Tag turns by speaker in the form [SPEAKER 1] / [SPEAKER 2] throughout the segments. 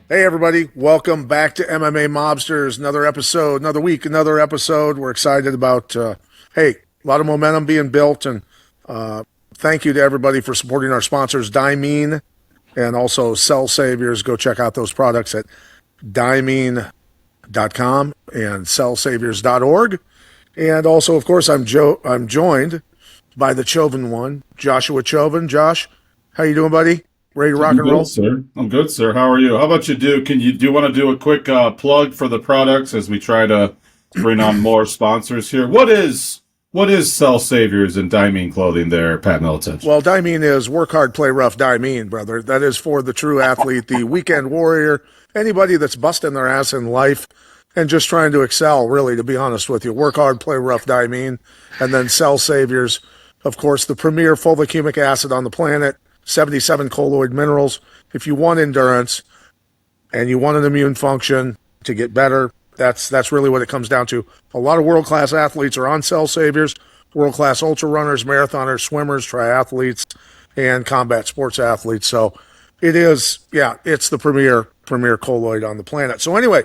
[SPEAKER 1] Hey, everybody. Welcome back to MMA Mobsters. Another episode, another week, another episode. We're excited about, hey, a lot of momentum being built. And thank you to everybody for supporting our sponsors, Dimene and also Cell Saviors. Go check out those products at dimene.com and cellsaviors.org. And also, of course, I'm joined by the Choven one, Joshua Choven. Josh, how you doing, buddy? Ready to rock
[SPEAKER 2] I'm
[SPEAKER 1] and
[SPEAKER 2] good,
[SPEAKER 1] roll?
[SPEAKER 2] sir. I'm good, sir. How are you? How about you do you want to do a quick plug for the products as we try to bring on more sponsors here? What is Cell Saviors and Diming Clothing there, Pat Miletich?
[SPEAKER 1] Well, Dimene is work hard, play rough, Dimene, brother. That is for the true athlete, the weekend warrior, anybody that's busting their ass in life and just trying to excel, really, to be honest with you. Work hard, play rough, Dimene. And then Cell Saviors, of course, the premier fulvic humic acid on the planet, 77 colloid minerals. If you want endurance and you want an immune function to get better, that's really what it comes down to. A lot of world class athletes are on Cell Saviors, world class ultra runners, marathoners, swimmers, triathletes, and combat sports athletes. So it is, yeah, it's the premier colloid on the planet. So anyway,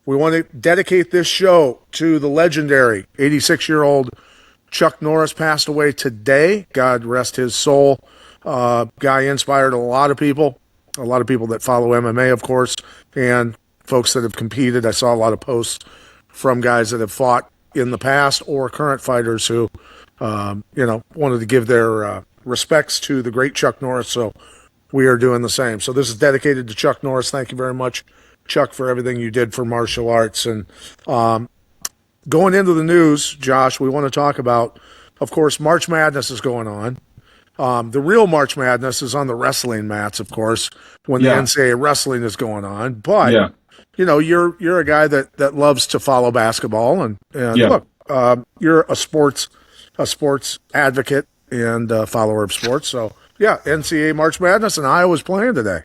[SPEAKER 1] we want to dedicate this show to the legendary 86-year-old Chuck Norris. Passed away today. God rest his soul. Guy inspired a lot of people that follow MMA, of course, and folks that have competed. I saw a lot of posts from guys that have fought in the past or current fighters who, wanted to give their respects to the great Chuck Norris. So we are doing the same. So this is dedicated to Chuck Norris. Thank you very much, Chuck, for everything you did for martial arts. And going into the news, Josh, we want to talk about, of course, March Madness is going on. The real March Madness is on the wrestling mats, of course, when the
[SPEAKER 2] Yeah,
[SPEAKER 1] NCAA wrestling is going on. But
[SPEAKER 2] yeah,
[SPEAKER 1] you're a guy that loves to follow basketball, and
[SPEAKER 2] yeah,
[SPEAKER 1] look, you're a sports advocate and follower of sports. So yeah, NCAA March Madness, and Iowa's playing today.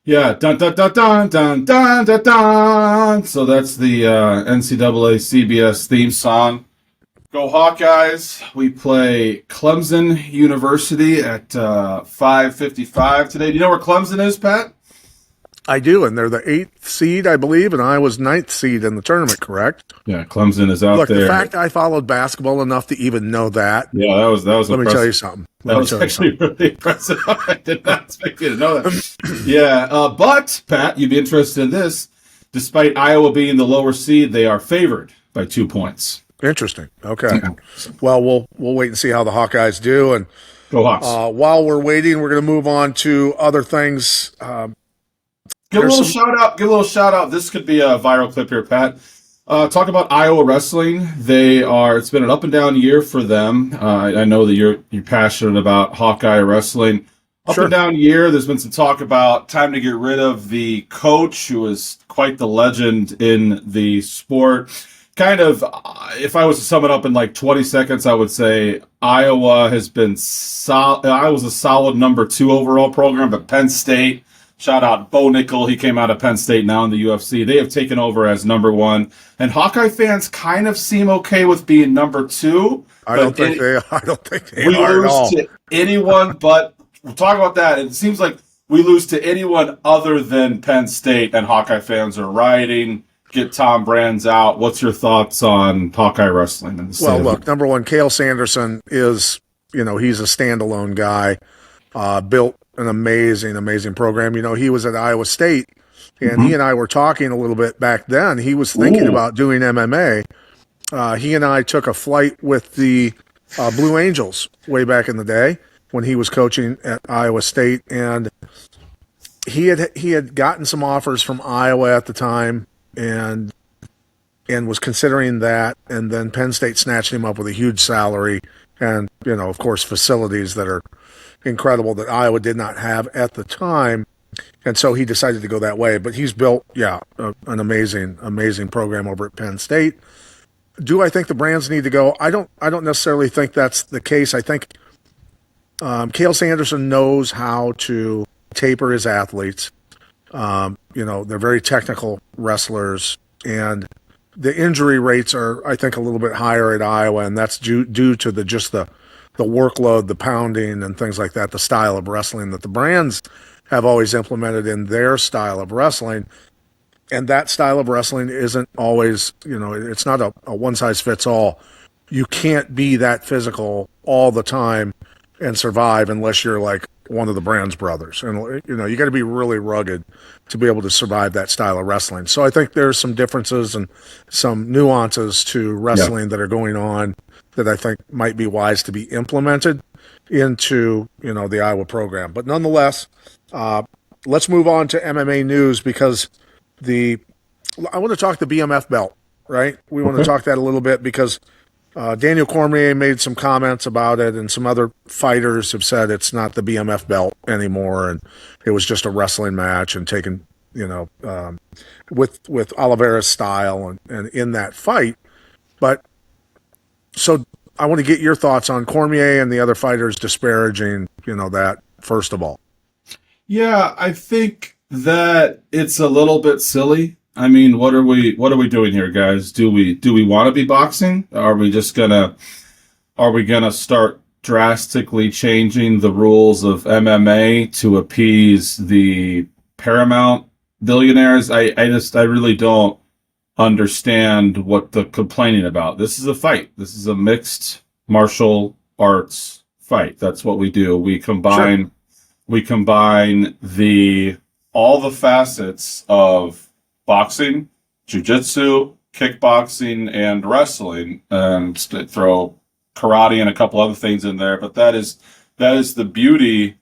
[SPEAKER 2] yeah. Dun dun dun dun dun dun dun dun. So that's the NCAA CBS theme song. Go Hawkeyes. We play Clemson University at 5:55 today. Do you know where Clemson is, Pat?
[SPEAKER 1] I do, and they're the eighth seed, I believe, and Iowa's ninth seed in the tournament. Correct?
[SPEAKER 2] Yeah, Clemson is out
[SPEAKER 1] Look, the
[SPEAKER 2] there.
[SPEAKER 1] fact I followed basketball enough to even know that.
[SPEAKER 2] Yeah, that was
[SPEAKER 1] Let me tell you
[SPEAKER 2] impressive.
[SPEAKER 1] something. Let
[SPEAKER 2] That
[SPEAKER 1] me
[SPEAKER 2] was
[SPEAKER 1] tell you
[SPEAKER 2] actually
[SPEAKER 1] something.
[SPEAKER 2] really impressive. I did not expect you to know that. Yeah, but Pat, you'd be interested in this. Despite Iowa being the lower seed, they are favored by 2 points.
[SPEAKER 1] Interesting. Okay. Well, we'll wait and see how the Hawkeyes do. And
[SPEAKER 2] Go Hawks!
[SPEAKER 1] while we're waiting, we're going to move on to other things.
[SPEAKER 2] Give a
[SPEAKER 1] There's
[SPEAKER 2] little
[SPEAKER 1] some
[SPEAKER 2] shout out. Give a little shout out. This could be a viral clip here, Pat. Talk about Iowa wrestling. They are. It's been an up and down year for them. I know that you're passionate about Hawkeye wrestling. Up and
[SPEAKER 1] sure.
[SPEAKER 2] down year. There's been some talk about time to get rid of the coach, who is quite the legend in the sport. Kind of, if I was to sum it up in like 20 seconds, I would say Iowa has been Iowa's a solid number two overall program, but Penn State. Shout out Bo Nickel. He came out of Penn State, now in the UFC. They have taken over as number one. And Hawkeye fans kind of seem okay with being number two.
[SPEAKER 1] I don't
[SPEAKER 2] But
[SPEAKER 1] think they. I don't think they
[SPEAKER 2] we
[SPEAKER 1] are at
[SPEAKER 2] lose
[SPEAKER 1] all.
[SPEAKER 2] to anyone but, we'll talk about that. It seems like we lose to anyone other than Penn State, and Hawkeye fans are rioting. Get Tom Brands out. What's your thoughts on Hawkeye wrestling in the
[SPEAKER 1] Well,
[SPEAKER 2] state of
[SPEAKER 1] look, number one, Cale Sanderson is, he's a standalone guy. Built an amazing program. He was at Iowa State, and he
[SPEAKER 2] Mhm.
[SPEAKER 1] and I were talking a little bit back then. He was thinking
[SPEAKER 2] Ooh.
[SPEAKER 1] about doing MMA. He and I took a flight with the Blue Angels way back in the day when he was coaching at Iowa State, and he had gotten some offers from Iowa at the time, and was considering that, and then Penn State snatched him up with a huge salary and of course facilities that are incredible that Iowa did not have at the time, and so he decided to go that way. But he's built, an amazing program over at Penn State. Do I think the Brands need to go? I don't necessarily think that's the case. I think Cale Sanderson knows how to taper his athletes. They're very technical wrestlers, and the injury rates are, I think, a little bit higher at Iowa, and that's due to the workload, the pounding, and things like that, the style of wrestling that the Brands have always implemented in their style of wrestling. And that style of wrestling isn't always, it's not a one size fits all. You can't be that physical all the time and survive unless you're like one of the Brand's brothers. And, you got to be really rugged to be able to survive that style of wrestling. So I think there's some differences and some nuances to wrestling that are going on that I think might be wise to be implemented into, the Iowa program. But nonetheless, let's move on to MMA news because I want to talk the BMF belt, right? We want to talk that a little bit because Daniel Cormier made some comments about it, and some other fighters have said it's not the BMF belt anymore, and it was just a wrestling match and taken, with Oliveira's style and in that fight. But so I want to get your thoughts on Cormier and the other fighters disparaging, that first of all.
[SPEAKER 2] Yeah, I think that it's a little bit silly. I mean, what are we doing here, guys? Do we want to be boxing? Are we gonna start drastically changing the rules of MMA to appease the Paramount billionaires? I really don't understand what the complaining about. This is a fight. This is a mixed martial arts fight. That's what we do. We combine all the facets of boxing, jiu-jitsu, kickboxing, and wrestling, and throw karate and a couple other things in there. But that is the beauty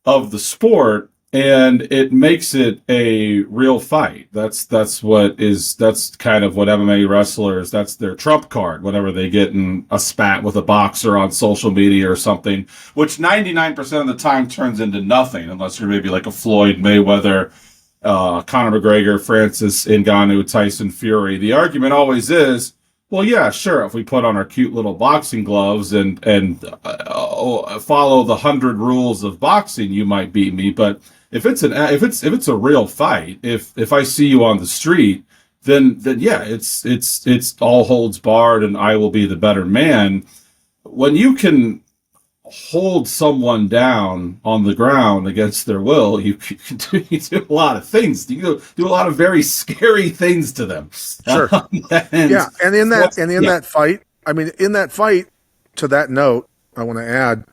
[SPEAKER 2] of the sport, and it makes it a real fight. That's kind of what MMA wrestlers, that's their trump card whenever they get in a spat with a boxer on social media or something, which 99% of the time turns into nothing, unless you're maybe like a Floyd Mayweather, Conor McGregor, Francis Ngannou, Tyson Fury. The argument always is, well, yeah, sure, if we put on our cute little boxing gloves and follow the 100 rules of boxing, you might beat me. But if it's a real fight, if I see you on the street, then yeah, it's all holds barred, and I will be the better man. When you can hold someone down on the ground against their will, you do a lot of things. You do a lot of very scary things to them.
[SPEAKER 1] Sure. And in that fight, I mean, to that note, I want to add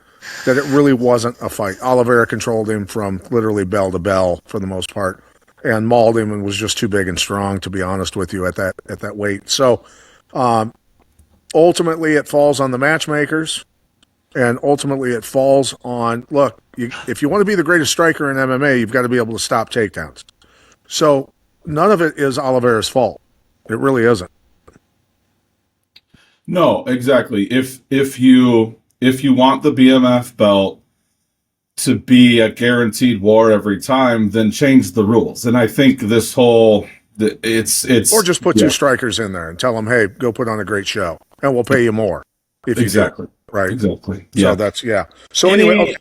[SPEAKER 1] that it really wasn't a fight. Oliveira controlled him from literally bell to bell for the most part, and mauled him and was just too big and strong, to be honest with you, at that weight. So ultimately it falls on the matchmakers. And ultimately, it falls on, look, if you want to be the greatest striker in MMA, you've got to be able to stop takedowns. So none of it is Oliveira's fault. It really isn't.
[SPEAKER 2] No, exactly. If you want the BMF belt to be a guaranteed war every time, then change the rules. And I think this whole it's
[SPEAKER 1] or just put two strikers in there and tell them, hey, go put on a great show, and we'll pay you more if you do. Right.
[SPEAKER 2] Exactly.
[SPEAKER 1] So that's So anyway,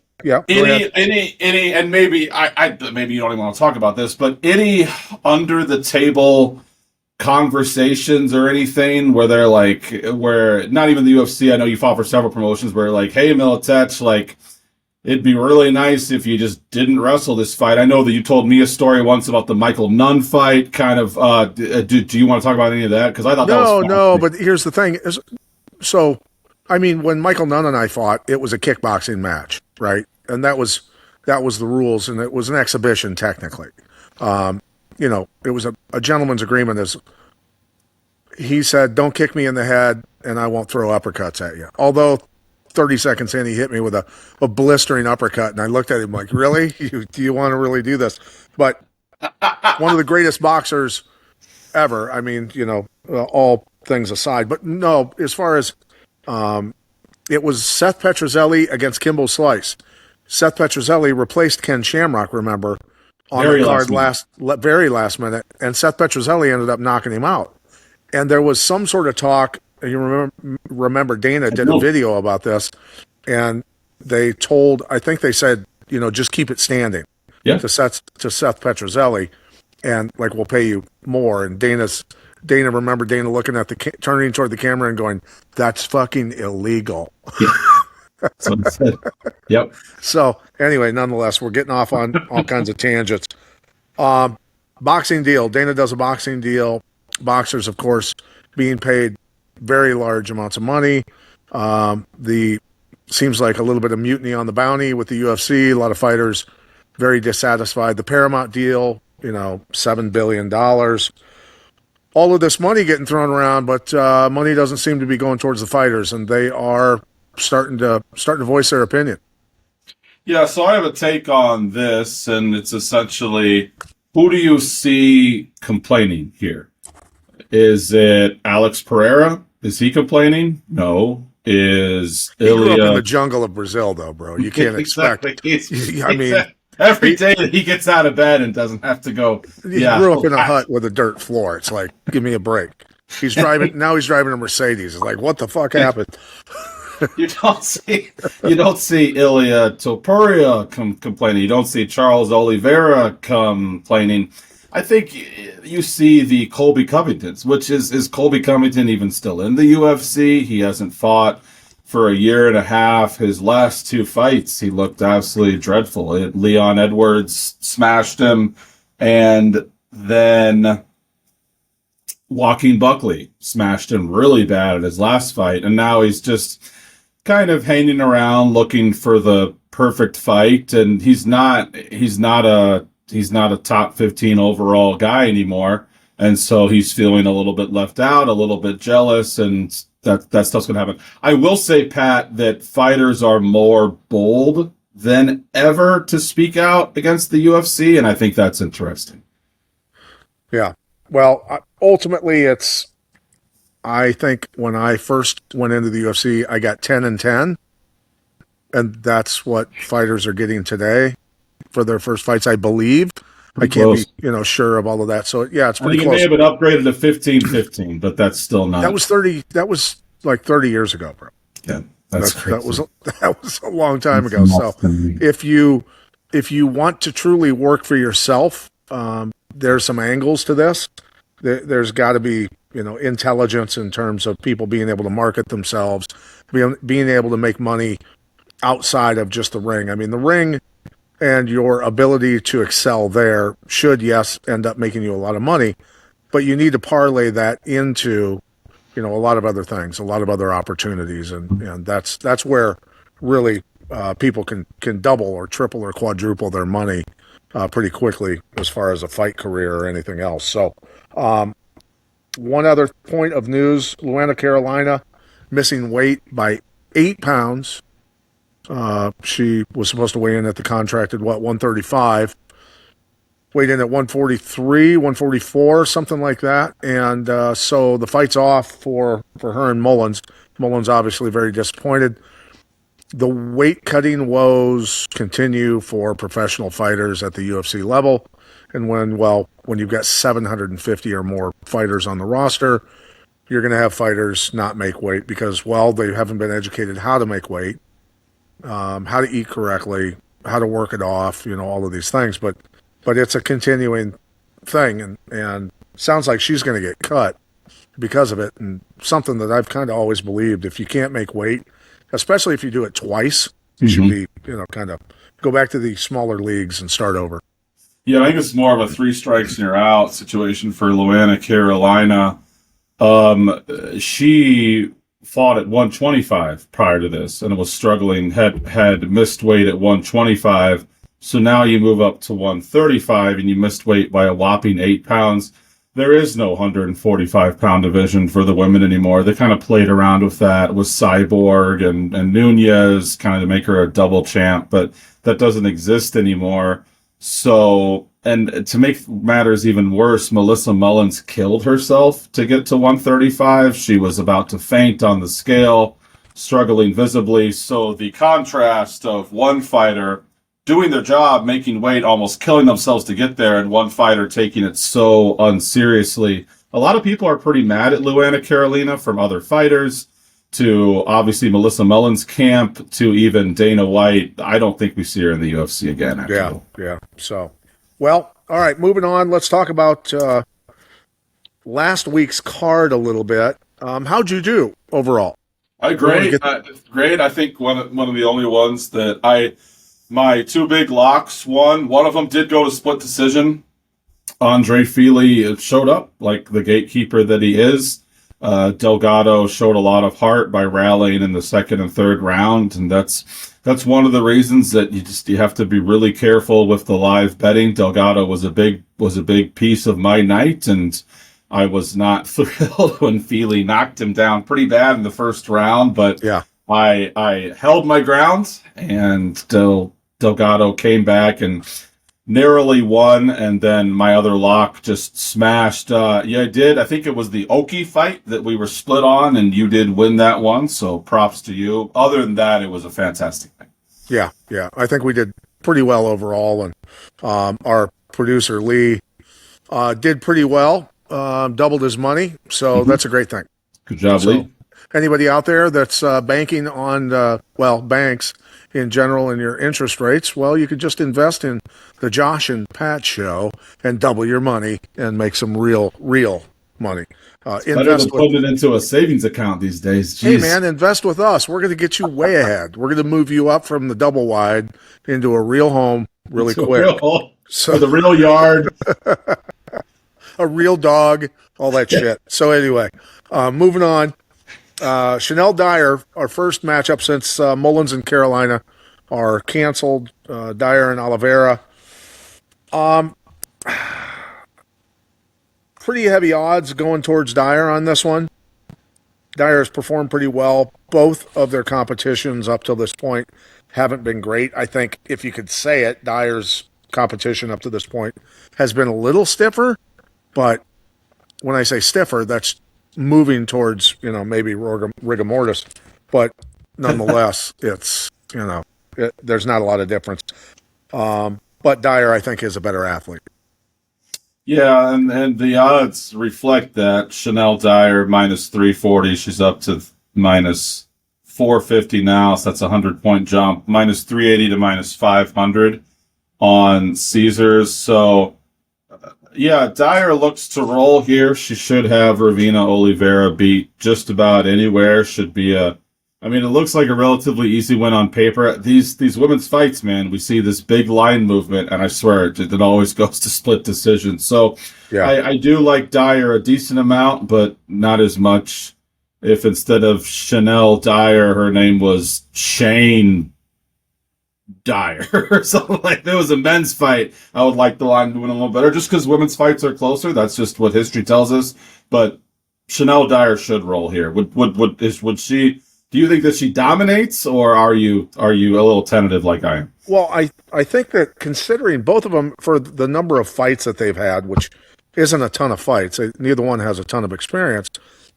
[SPEAKER 2] any, and maybe maybe you don't even want to talk about this, but any under the table conversations or anything where they're like, where not even the UFC, I know you fought for several promotions, where like, hey, Militech, like, it'd be really nice if you just didn't wrestle this fight. I know that you told me a story once about the Michael Nunn fight. Kind of, do you want to talk about any of that? Because I thought that was
[SPEAKER 1] no. But here's the thing: I mean, when Michael Nunn and I fought, it was a kickboxing match, right? And that was the rules, and it was an exhibition technically. It was a gentleman's agreement. As he said, "Don't kick me in the head, and I won't throw uppercuts at you." Although 30 seconds in, he hit me with a blistering uppercut, and I looked at him like, "Really? Do you want to really do this?" But one of the greatest boxers ever. I mean, all things aside, but no, as far as it was Seth Petrozelli against Kimbo Slice. Seth Petrozelli replaced Ken Shamrock, remember, on the card very last minute, and Seth Petrozelli ended up knocking him out. And there was some sort of talk. You remember Dana did a video about this, and I think they said, just keep it standing to Seth Petrozelli, and like, we'll pay you more. And Dana looking at turning toward the camera and going, "That's fucking illegal." Yeah.
[SPEAKER 2] So I said, yep.
[SPEAKER 1] So anyway, nonetheless, we're getting off on all kinds of tangents. Boxing deal. Dana does a boxing deal. Boxers, of course, being paid very large amounts of money. The seems like a little bit of mutiny on the bounty with the UFC. A lot of fighters very dissatisfied. The Paramount deal, $7 billion. All of this money getting thrown around, but money doesn't seem to be going towards the fighters, and they are starting to voice their opinion.
[SPEAKER 2] Yeah, so I have a take on this, and it's essentially, who do you see complaining here? Is it Alex Pereira? Is he complaining? No. Is
[SPEAKER 1] He grew up in the
[SPEAKER 2] Ilya?
[SPEAKER 1] jungle of Brazil, though, bro. You can't expect.
[SPEAKER 2] Exactly.
[SPEAKER 1] I mean,
[SPEAKER 2] every day that he gets out of bed and doesn't have to go.
[SPEAKER 1] he
[SPEAKER 2] Yeah,
[SPEAKER 1] grew up in a hut with a dirt floor. It's like, give me a break. He's driving now. He's driving a Mercedes. It's like, what the fuck happened?
[SPEAKER 2] you don't see Ilya Topuria complaining. You don't see Charles Oliveira complaining. I think you see the Colby Covingtons, which is Colby Covington even still in the UFC? He hasn't fought for a year and a half. His last two fights, he looked absolutely dreadful. Leon Edwards smashed him, and then Joaquin Buckley smashed him really bad at his last fight, and now he's just kind of hanging around looking for the perfect fight, and he's not a top 15 overall guy anymore, and so he's feeling a little bit left out, a little bit jealous, and that stuff's going to happen. I will say, Pat, that fighters are more bold than ever to speak out against the UFC, and I think that's interesting.
[SPEAKER 1] Yeah. Well, ultimately, I think when I first went into the UFC, I got 10-10, and that's what fighters are getting today for their first fights, I believe. I can't be, sure of all of that. So yeah, it's
[SPEAKER 2] I
[SPEAKER 1] pretty
[SPEAKER 2] think it
[SPEAKER 1] close.
[SPEAKER 2] may have been upgraded to 15-15, but that's still not.
[SPEAKER 1] That was like 30 years ago, bro.
[SPEAKER 2] Yeah, that's crazy.
[SPEAKER 1] That was a long time ago. So if you want to truly work for yourself, there's some angles to this. There's got to be intelligence in terms of people being able to market themselves, being able to make money outside of just the ring. I mean, the ring and your ability to excel there should, yes, end up making you a lot of money, but you need to parlay that into, a lot of other things, a lot of other opportunities, and that's where really people can double or triple or quadruple their money pretty quickly as far as a fight career or anything else. So, one other point of news: Luana Carolina missing weight by 8 pounds. She was supposed to weigh in at the contracted 135, weighed in at 143, 144, something like that. And so the fight's off for her and Mullins. Mullins obviously very disappointed. The weight cutting woes continue for professional fighters at the UFC level. And when you've got 750 or more fighters on the roster, you're going to have fighters not make weight because, they haven't been educated how to make weight. How to eat correctly, how to work it off, all of these things. But it's a continuing thing, and sounds like she's going to get cut because of it. And something that I've kind of always believed: if you can't make weight, especially if you do it twice, you should be, kind of go back to the smaller leagues and start over.
[SPEAKER 2] Yeah, I think it's more of a 3 strikes and you're out situation for Luana Carolina. She fought at 125 prior to this and was struggling, had missed weight at 125. So now you move up to 135 and you missed weight by a whopping 8 pounds. There is no 145-pound division for the women anymore. They kind of played around with that with Cyborg and Nunez, kind of to make her a double champ, but that doesn't exist anymore. So, and to make matters even worse, Melissa Mullins killed herself to get to 135. She was about to faint on the scale, struggling visibly. So the contrast of one fighter doing their job, making weight, almost killing themselves to get there, and one fighter taking it so unseriously. A lot of people are pretty mad at Luana Carolina, from other fighters to obviously Melissa Mullins' camp to even Dana White. I don't think we see her in the UFC again.
[SPEAKER 1] Yeah. So, all right, moving on. Let's talk about last week's card a little bit. How'd you do overall?
[SPEAKER 2] Great. Great. I think one of the only ones that my two big locks. One of them did go to split decision. Andre Fili showed up like the gatekeeper that he is. Delgado showed a lot of heart by rallying in the second and third round, and that's one of the reasons that you have to be really careful with the live betting. Delgado was a big piece of my night, and I was not thrilled when Fili knocked him down pretty bad in the first round, but
[SPEAKER 1] Yeah.
[SPEAKER 2] I held my ground, and Delgado came back and narrowly won, and then my other lock just smashed. I did. I think it was the Oki fight that we were split on, and you did win that one, so props to you. Other than that, it was a fantastic thing.
[SPEAKER 1] Yeah. I think we did pretty well overall, and our producer, Lee, did pretty well, doubled his money, so that's a great thing.
[SPEAKER 2] Good job, Lee.
[SPEAKER 1] Anybody out there that's banking on, banks in general and your interest rates, well, you could just invest in the Josh and Pat show and double your money and make some real money.
[SPEAKER 2] Better than putting it into a savings account these days. Jeez.
[SPEAKER 1] Hey, man, invest with us. We're going to get you way ahead. We're going to move you up from the double wide into a real home really quick.
[SPEAKER 2] So the real yard.
[SPEAKER 1] A real dog, all that shit. So anyway, moving on. Chanel Dyer, our first matchup since Mullins and Carolina are canceled. Dyer and Oliveira. Pretty heavy odds going towards Dyer on this one. Dyer has performed pretty well. Both of their competitions up till this point haven't been great. I think if you could say it, Dyer's competition up to this point has been a little stiffer, but when I say stiffer, that's moving towards, maybe rigor mortis, but nonetheless, it's, there's not a lot of difference. But Dyer, I think, is a better athlete.
[SPEAKER 2] Yeah, and the odds reflect that. Chanel Dyer minus 340, she's up to minus 450 now, so that's a 100-point jump. Minus 380 to minus 500 on Caesars. So, Dyer looks to roll here. She should have Ravina Oliveira beat just about anywhere. Should be it looks like a relatively easy win on paper. These women's fights, man, we see this big line movement, and I swear it always goes to split decision. So yeah. I do like Dyer a decent amount, but not as much. If instead of Chanel Dyer, her name was Shane Dyer or something like that, it was a men's fight, I would like the line to win a little better, just because women's fights are closer. That's just what history tells us. But Chanel Dyer should roll here. Would she? Do you think that she dominates, or are you a little tentative like I am?
[SPEAKER 1] Well, I think that considering both of them for the number of fights that they've had, which isn't a ton of fights, neither one has a ton of experience,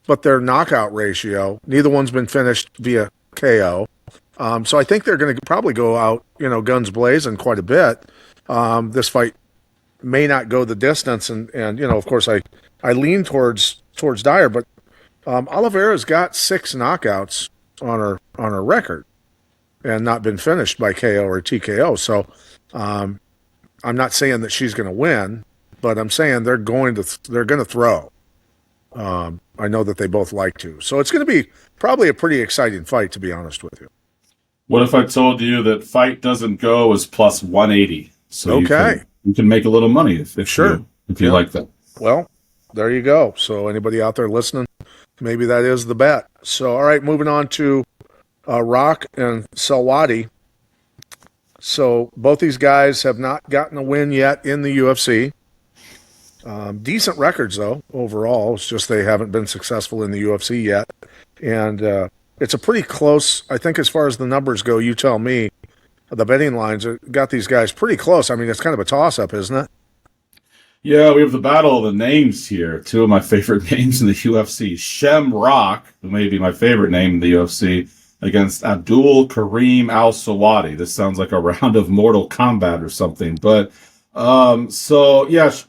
[SPEAKER 1] but their knockout ratio, neither one's been finished via KO. So I think they're going to probably go out, guns blazing quite a bit. This fight may not go the distance, and of course I lean towards Dyer, but Oliveira's got 6 knockouts on her record and not been finished by KO or TKO. So I'm not saying that she's going to win, but I'm saying they're going to throw. I know that they both like to. So it's going to be probably a pretty exciting fight, to be honest with you.
[SPEAKER 2] What if I told you that fight doesn't go is plus 180? So
[SPEAKER 1] okay.
[SPEAKER 2] You can make a little money if you like that.
[SPEAKER 1] Well, there you go. So anybody out there listening, maybe that is the bet. So, all right, moving on to Rock and Selwady. So both these guys have not gotten a win yet in the UFC. Decent records, though, overall. It's just they haven't been successful in the UFC yet. And it's a pretty close, I think as far as the numbers go, you tell me, the betting lines got these guys pretty close. I mean, it's kind of a toss-up, isn't it?
[SPEAKER 2] Yeah, we have the battle of the names here. 2 of my favorite names in the UFC. Shem Rock, who may be my favorite name in the UFC, against Abdul Karim Al-Sawadi. This sounds like a round of Mortal Kombat or something. But,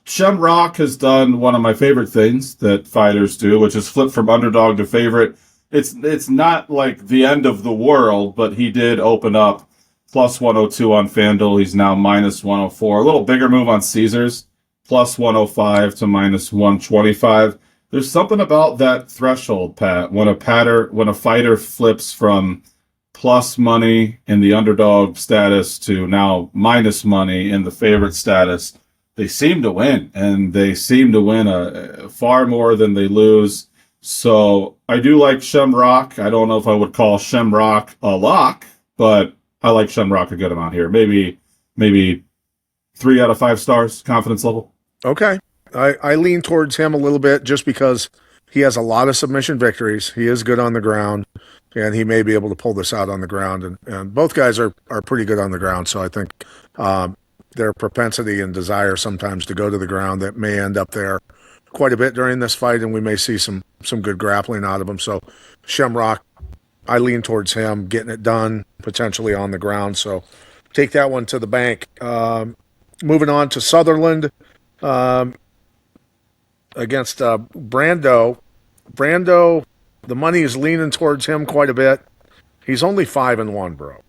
[SPEAKER 2] Shem Rock has done one of my favorite things that fighters do, which is flip from underdog to favorite. It's not like the end of the world, but he did open up plus 102 on FanDuel. He's now minus 104. A little bigger move on Caesars. Plus 105 to minus 125. There's something about that threshold, Pat, when a fighter flips from plus money in the underdog status to now minus money in the favorite status. They seem to win, and they seem to win far more than they lose. So I do like Shamrock. I don't know if I would call Shamrock a lock, but I like Shamrock a good amount here. Maybe 3 out of 5 stars confidence level.
[SPEAKER 1] Okay. I lean towards him a little bit just because he has a lot of submission victories. He is good on the ground, and he may be able to pull this out on the ground. And both guys are pretty good on the ground, so I think their propensity and desire sometimes to go to the ground, that may end up there quite a bit during this fight, and we may see some good grappling out of him. So Shamrock, I lean towards him getting it done, potentially on the ground. So take that one to the bank. Moving on to Sutherland. Against Brando. Brando, the money is leaning towards him quite a bit. He's only 5-1, bro.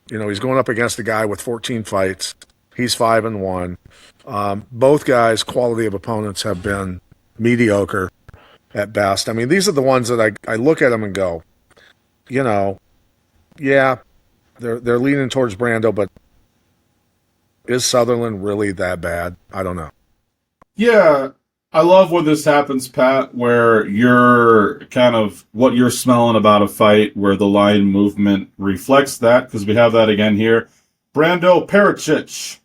[SPEAKER 1] He's going up against a guy with 14 fights. He's 5-1. Both guys' quality of opponents have been mediocre at best. I mean, these are the ones that I look at them and go, yeah, they're leaning towards Brando, but is Sutherland really that bad? I don't know.
[SPEAKER 2] Yeah, I love when this happens, Pat, where you're kind of what you're smelling about a fight, where the line movement reflects that, because we have that again here. Brando Pericic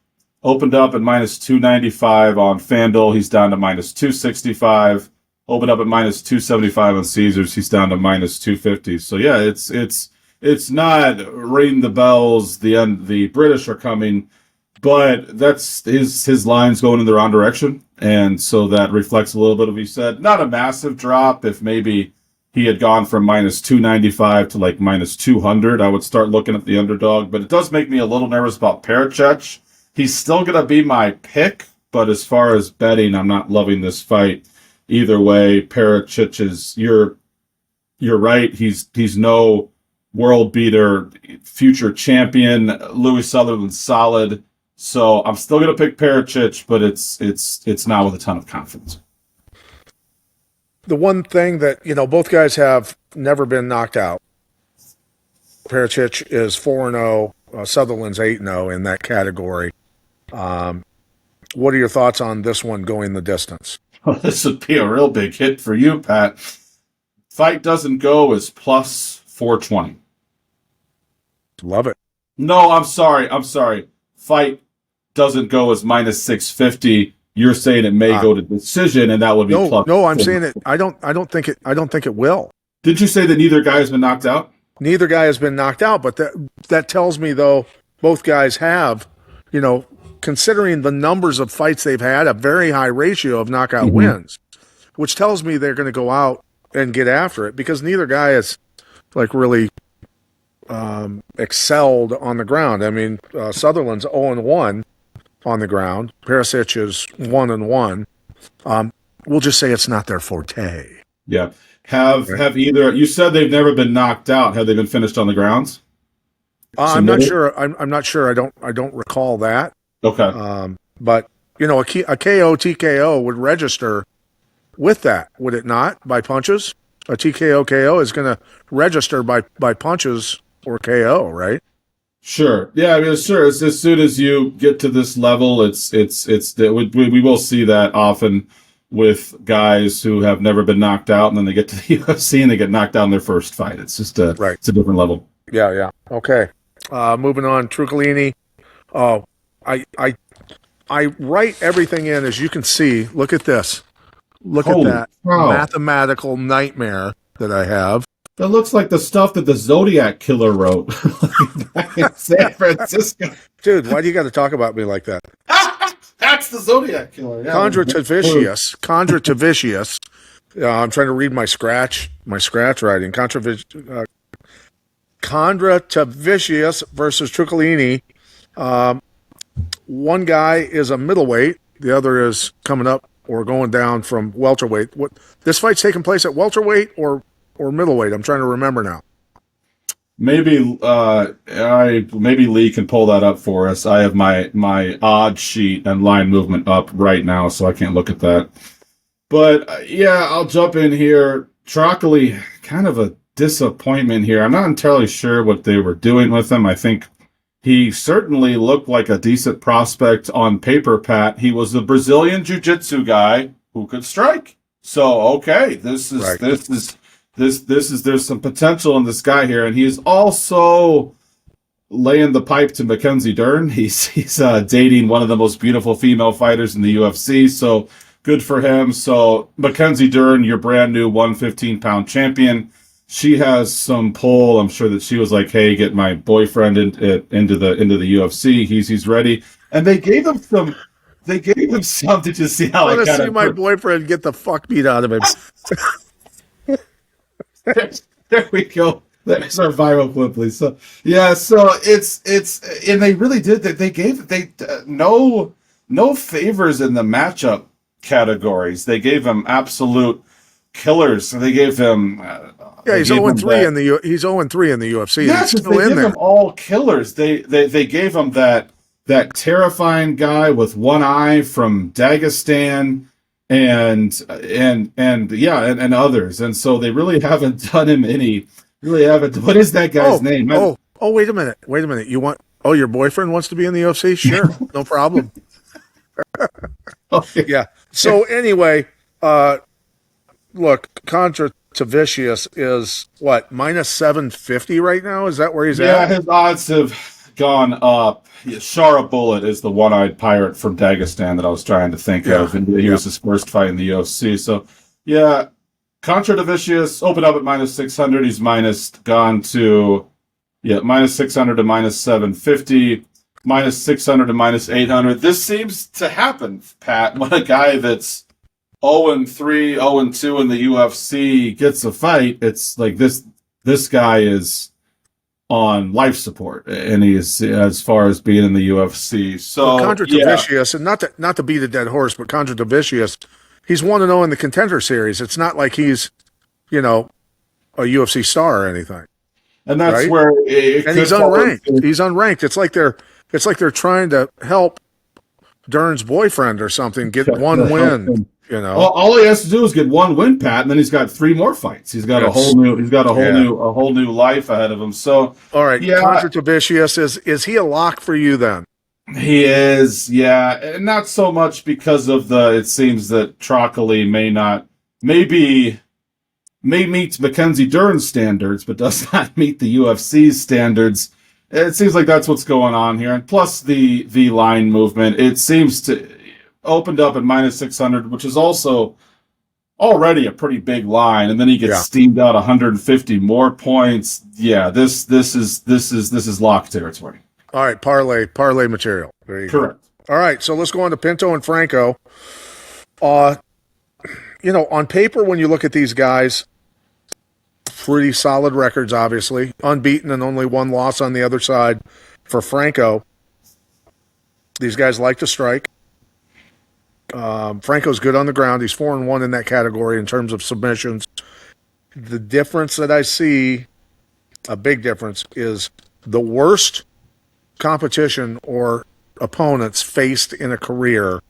[SPEAKER 2] opened up at minus 295 on FanDuel. He's down to minus 265. Opened up at minus 275 on Caesars. He's down to minus 250. So yeah, it's not ring the bells. The British are coming. But that's his lines going in the wrong direction, and so that reflects a little bit of what he said. Not a massive drop. If maybe he had gone from minus 295 to like minus 200, I would start looking at the underdog. But it does make me a little nervous about Pericic. He's still going to be my pick, but as far as betting, I'm not loving this fight. Either way, Pericic is you're right. He's no world beater, future champion. Louis Sutherland's solid. So I'm still going to pick Pericic, but it's not with a ton of confidence.
[SPEAKER 1] The one thing that, both guys have never been knocked out. Pericic is 4-0. Sutherland's 8-0 in that category. What are your thoughts on this one going the distance?
[SPEAKER 2] Well, this would be a real big hit for you, Pat. Fight doesn't go is plus 420.
[SPEAKER 1] Love it.
[SPEAKER 2] No, I'm sorry. Fight doesn't go as minus 650. You're saying it may go to decision, and that would be plus.
[SPEAKER 1] No, I'm saying it. I don't think it will.
[SPEAKER 2] Did you say that neither guy has been knocked out?
[SPEAKER 1] Neither guy has been knocked out, but that tells me though both guys have, considering the numbers of fights they've had, a very high ratio of knockout wins, which tells me they're going to go out and get after it, because neither guy has like really excelled on the ground. I mean, Sutherland's 0-1 on the ground. Perisic is 1-1. We'll just say it's not their forte.
[SPEAKER 2] Yeah. Have either, you said they've never been knocked out. Have they been finished on the grounds?
[SPEAKER 1] I'm not sure. I'm not sure. I don't recall that.
[SPEAKER 2] Okay.
[SPEAKER 1] But a KO TKO would register with that, would it not? By punches, a TKO KO is going to register by punches or KO, right?
[SPEAKER 2] Sure. Yeah, I mean, sure. It's as soon as you get to this level, we will see that often with guys who have never been knocked out, and then they get to the UFC and they get knocked out in their first fight. It's just it's a different level.
[SPEAKER 1] Yeah. Okay. Moving on, Truccolini. Oh, I write everything in, as you can see. Look at this. Look at that mathematical nightmare that I have.
[SPEAKER 2] That looks like the stuff that the Zodiac Killer wrote back in San Francisco.
[SPEAKER 1] Dude, why do you got to talk about me like that?
[SPEAKER 2] That's the Zodiac Killer. Yeah.
[SPEAKER 1] Condratavicius. I'm trying to read my scratch writing. Condratavicius versus Truccolini. One guy is a middleweight. The other is coming up or going down from welterweight. This fight's taking place at welterweight or middleweight? I'm trying to remember now.
[SPEAKER 2] Maybe Lee can pull that up for us. I have my odd sheet and line movement up right now, so I can't look at that. But yeah, I'll jump in here. Trockley, kind of a disappointment here. I'm not entirely sure what they were doing with him. I think he certainly looked like a decent prospect on paper, Pat. He was a Brazilian jiu-jitsu guy who could strike. So okay,
[SPEAKER 1] Right.
[SPEAKER 2] there's some potential in this guy here, and he's also laying the pipe to Mackenzie Dern. He's dating one of the most beautiful female fighters in the UFC, so good for him. So Mackenzie Dern, your brand new 115-pound champion. She has some pull. I'm sure that she was like, "Hey, get my boyfriend into the UFC. He's ready." And they gave him some. They gave him some. Did you see
[SPEAKER 1] I
[SPEAKER 2] how
[SPEAKER 1] want
[SPEAKER 2] I
[SPEAKER 1] to
[SPEAKER 2] kind
[SPEAKER 1] see my boyfriend get the fuck beat out of him.
[SPEAKER 2] there we go. There's our viral clip, please. So yeah, so it's and they really did that. They gave no favors in the matchup categories. They gave him absolute killers. So they gave him
[SPEAKER 1] Yeah,
[SPEAKER 2] they
[SPEAKER 1] he's
[SPEAKER 2] gave
[SPEAKER 1] 0
[SPEAKER 2] him
[SPEAKER 1] 3
[SPEAKER 2] that.
[SPEAKER 1] in the he's 0 3 in the UFC.
[SPEAKER 2] Yeah,
[SPEAKER 1] He's
[SPEAKER 2] 'cause
[SPEAKER 1] still
[SPEAKER 2] they
[SPEAKER 1] in
[SPEAKER 2] give
[SPEAKER 1] there.
[SPEAKER 2] him all killers. They gave him that terrifying guy with one eye from Dagestan and others. And so they really haven't done him any. Really haven't. What is that guy's name?
[SPEAKER 1] Wait a minute. Wait a minute. You want? Oh, your boyfriend wants to be in the UFC? Sure, no problem.
[SPEAKER 2] Okay.
[SPEAKER 1] Yeah. So anyway, look, Contra to Vicious is what -750 right now. Is that where he's
[SPEAKER 2] Yeah,
[SPEAKER 1] at?
[SPEAKER 2] his odds have gone up. Yeah, Shara Bullet is the one-eyed pirate from Dagestan that I was trying to think
[SPEAKER 1] Yeah.
[SPEAKER 2] of, and he was his first fight in the UFC. So, yeah, Contra Davicius opened up at -600. He's gone to -600 to -750, -600 to -800. This seems to happen, Pat, when a guy that's 0-3, 0-2 in the UFC gets a fight. It's like this guy is on life support, and he's as far as being in the UFC. So
[SPEAKER 1] Contra to Vicious, and not to beat a dead horse, but Contra to Vicious, he's 1-0 in the Contender Series. It's not like he's a UFC star or anything.
[SPEAKER 2] and that's
[SPEAKER 1] Right?
[SPEAKER 2] where it
[SPEAKER 1] And
[SPEAKER 2] could
[SPEAKER 1] he's
[SPEAKER 2] fall
[SPEAKER 1] unranked.
[SPEAKER 2] into-
[SPEAKER 1] He's unranked. It's like they're trying to help Dern's boyfriend or something get one win.
[SPEAKER 2] All he has to do is get one win, Pat, and then he's got 3 more fights. He's got a whole new life ahead of him. So
[SPEAKER 1] All right,
[SPEAKER 2] yeah,
[SPEAKER 1] Contra to Vicious, is he a lock for you then?
[SPEAKER 2] he is, yeah, and not so much because of it seems that Trockley may meet Mackenzie Dern's standards, but does not meet the UFC's standards. It seems like that's what's going on here. And plus the line movement, it seems to opened up at -600, which is also already a pretty big line, and then he gets steamed out 150 more points. Yeah, this is lock territory.
[SPEAKER 1] All right, parlay material. There you
[SPEAKER 2] Correct.
[SPEAKER 1] go. All right, so let's go on to Pinto and Franco. On paper, when you look at these guys, pretty solid records, obviously. Unbeaten and only one loss on the other side for Franco. These guys like to strike. Franco's good on the ground. He's 4-1 in that category in terms of submissions. The difference that I see, a big difference, is the worst competition or opponents faced in a career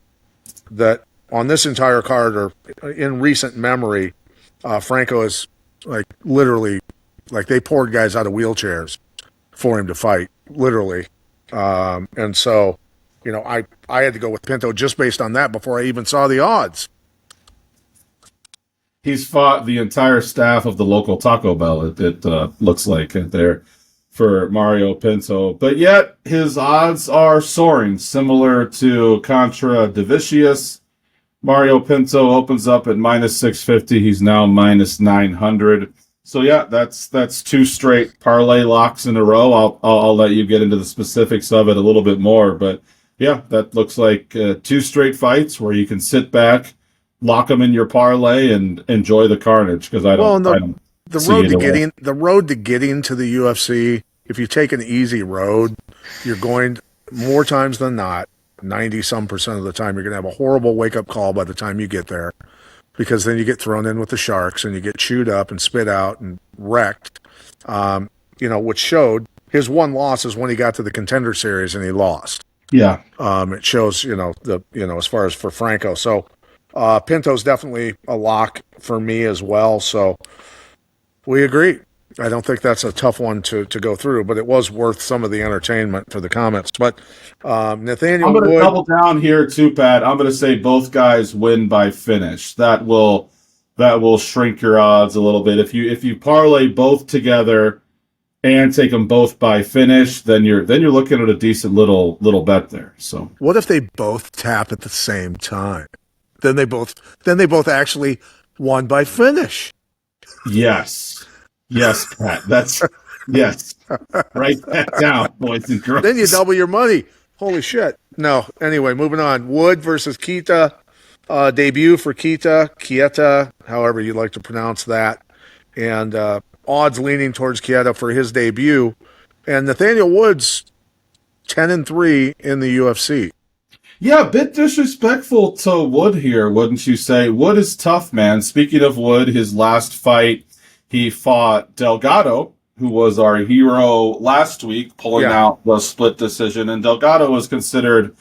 [SPEAKER 1] that on this entire card or in recent memory, Franco is like literally like they poured guys out of wheelchairs for him to fight, literally. And so, I had to go with Pinto just based on that before I even saw the odds.
[SPEAKER 2] He's fought the entire staff of the local Taco Bell, it looks like, there for Mario Pinto. But yet, his odds are soaring, similar to Contra Davicius. Mario Pinto opens up at -650. He's now -900. So yeah, that's 2 straight parlay locks in a row. I'll let you get into the specifics of it a little bit more, but yeah, that looks like 2 straight fights where you can sit back, lock them in your parlay, and enjoy the carnage. Because
[SPEAKER 1] the road to getting to the UFC, if you take an easy road, you're going more times than not. 90-some% of the time, you're going to have a horrible wake-up call by the time you get there, because then you get thrown in with the sharks and you get chewed up and spit out and wrecked. Which showed his one loss is when he got to the Contender Series and he lost.
[SPEAKER 2] Yeah.
[SPEAKER 1] It shows, as far as for Franco. So Pinto's definitely a lock for me as well. So we agree. I don't think that's a tough one to go through, but it was worth some of the entertainment for the comments. But
[SPEAKER 2] I'm
[SPEAKER 1] Nathaniel
[SPEAKER 2] going to
[SPEAKER 1] Wood,
[SPEAKER 2] double down here too, Pat. I'm going to say both guys win by finish. That will shrink your odds a little bit. If you parlay both together and take them both by finish, then you're looking at a decent little bet there. So
[SPEAKER 1] what if they both tap at the same time? Then they both actually won by finish.
[SPEAKER 2] yes, yes, Pat. That's yes. Write that down, boys and girls.
[SPEAKER 1] Then you double your money. Holy shit. No. Anyway, moving on. Wood versus Kita. Debut for Kieta, however you like to pronounce that. And odds leaning towards Kieta for his debut. And Nathaniel Wood's 10-3 in the UFC.
[SPEAKER 2] Yeah, a bit disrespectful to Wood here, wouldn't you say? Wood is tough, man. Speaking of Wood, his last fight, he fought Delgado, who was our hero last week, pulling out the split decision. And Delgado was considered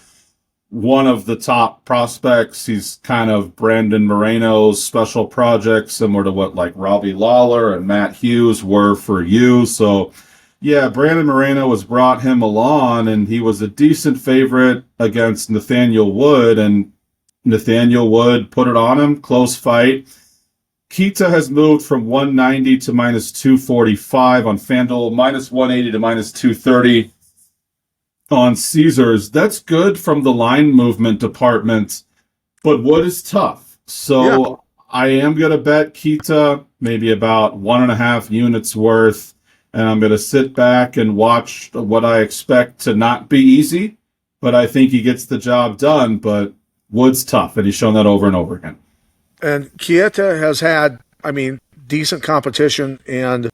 [SPEAKER 2] one of the top prospects. He's kind of Brandon Moreno's special project, similar to what like Robbie Lawler and Matt Hughes were for you. So yeah, Brandon Moreno was brought him along, and he was a decent favorite against Nathaniel Wood, and Nathaniel Wood put it on him. Close fight. Kita has moved from 190 to minus 245 on FanDuel, minus 180 to minus 230 on Caesars. That's good from the line movement department, but Wood is tough. So I am going to bet Kita maybe about 1.5 units worth. And I'm going to sit back and watch what I expect to not be easy, but I think he gets the job done. But Wood's tough, and he's shown that over and over again.
[SPEAKER 1] And Kieta has had, decent competition. And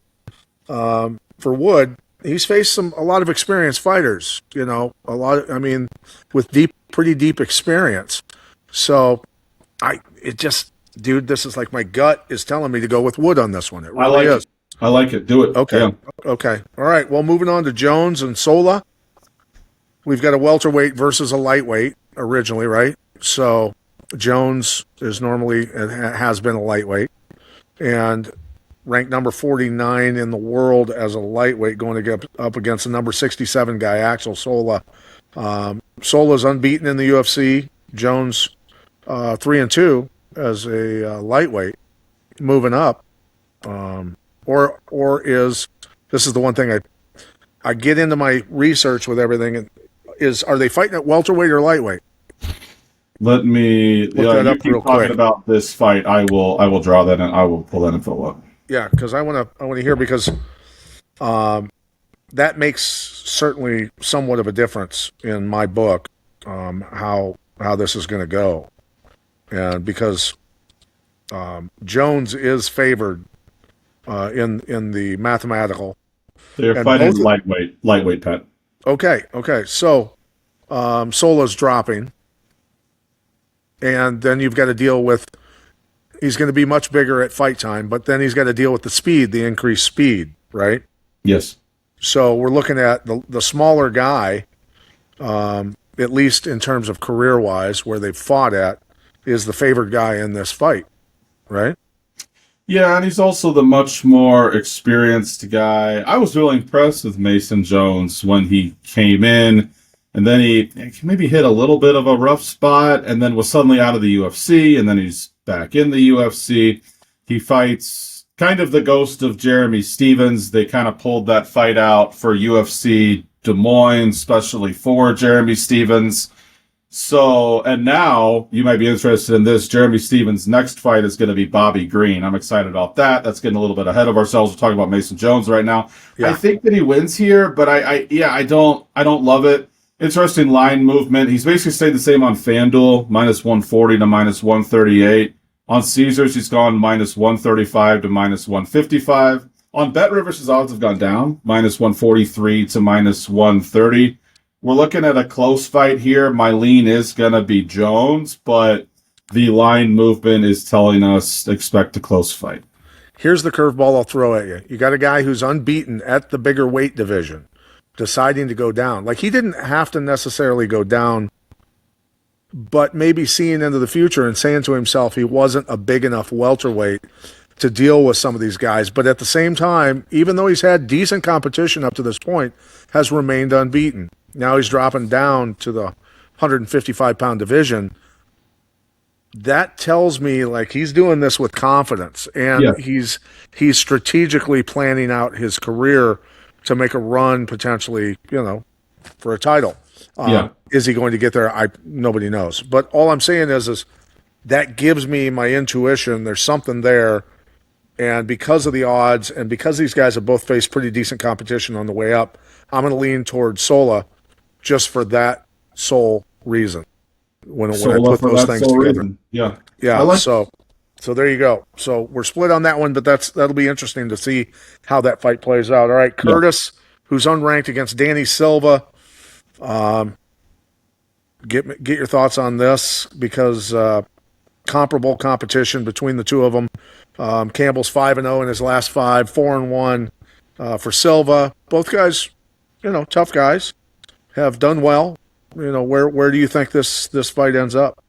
[SPEAKER 1] for Wood, he's faced a lot of experienced fighters, with pretty deep experience. So dude, this is like my gut is telling me to go with Wood on this one. It really is.
[SPEAKER 2] I like it. Do it.
[SPEAKER 1] Okay.
[SPEAKER 2] Yeah.
[SPEAKER 1] Okay. All right. Well, moving on to Jones and Sola. We've got a welterweight versus a lightweight originally, right? So Jones is normally and has been a lightweight and ranked number 49 in the world as a lightweight, going to get up against the number 67 guy, Axel Sola. Sola's unbeaten in the UFC. Jones 3-2 as a lightweight, moving up. Or is this is the one thing I get into my research with everything are they fighting at welterweight or lightweight?
[SPEAKER 2] Let me
[SPEAKER 1] look that up
[SPEAKER 2] keep
[SPEAKER 1] real
[SPEAKER 2] talking
[SPEAKER 1] quick
[SPEAKER 2] about this fight. I will draw that and I will pull that info up.
[SPEAKER 1] Yeah, because I want to hear, because that makes certainly somewhat of a difference in my book, how this is going to go, and because Jones is favored in the mathematical.
[SPEAKER 2] They're fighting lightweight, Pat.
[SPEAKER 1] Okay. So Sola's dropping, and then you've got to deal with. He's going to be much bigger at fight time, but then he's got to deal with the increased speed, right?
[SPEAKER 2] Yes.
[SPEAKER 1] So we're looking at the smaller guy, at least in terms of career-wise, where they've fought at, is the favored guy in this fight, right?
[SPEAKER 2] Yeah, and he's also the much more experienced guy. I was really impressed with Mason Jones when he came in, and then he maybe hit a little bit of a rough spot, and then was suddenly out of the UFC, and then he's back in the UFC. He fights kind of the ghost of Jeremy Stevens. They kind of pulled that fight out for UFC Des Moines, especially for Jeremy Stevens. So, and now you might be interested in this. Jeremy Stevens' next fight is going to be Bobby Green. I'm excited about that. That's getting a little bit ahead of ourselves. We're talking about Mason Jones right now. Yeah. I think that he wins here, but I don't love it. Interesting line movement. He's basically stayed the same on FanDuel, minus 140 to minus 138. On Caesars, he's gone minus 135 to minus 155. On BetRivers, his odds have gone down, minus 143 to minus 130. We're looking at a close fight here. My lean is going to be Jones, but the line movement is telling us expect a close fight.
[SPEAKER 1] Here's the curveball I'll throw at you. You got a guy who's unbeaten at the bigger weight division deciding to go down. Like, he didn't have to necessarily go down, but maybe seeing into the future and saying to himself he wasn't a big enough welterweight to deal with some of these guys. But at the same time, even though he's had decent competition up to this point, has remained unbeaten. Now he's dropping down to the 155-pound division. That tells me like he's doing this with confidence, and he's strategically planning out his career to make a run potentially, for a title. Is he going to get there? Nobody knows. But all I'm saying is that gives me my intuition. There's something there. And because of the odds, and because these guys have both faced pretty decent competition on the way up, I'm going to lean towards Sola just for that sole reason. When I put those things together.
[SPEAKER 2] Reason. Yeah.
[SPEAKER 1] So there you go. So we're split on that one, but that'll be interesting to see how that fight plays out. All right, Curtis, who's unranked against Danny Silva. Get your thoughts on this because comparable competition between the two of them. Campbell's 5-0 in his last 5, 4-1 for Silva. Both guys, tough guys, have done well. Where do you think this fight ends up?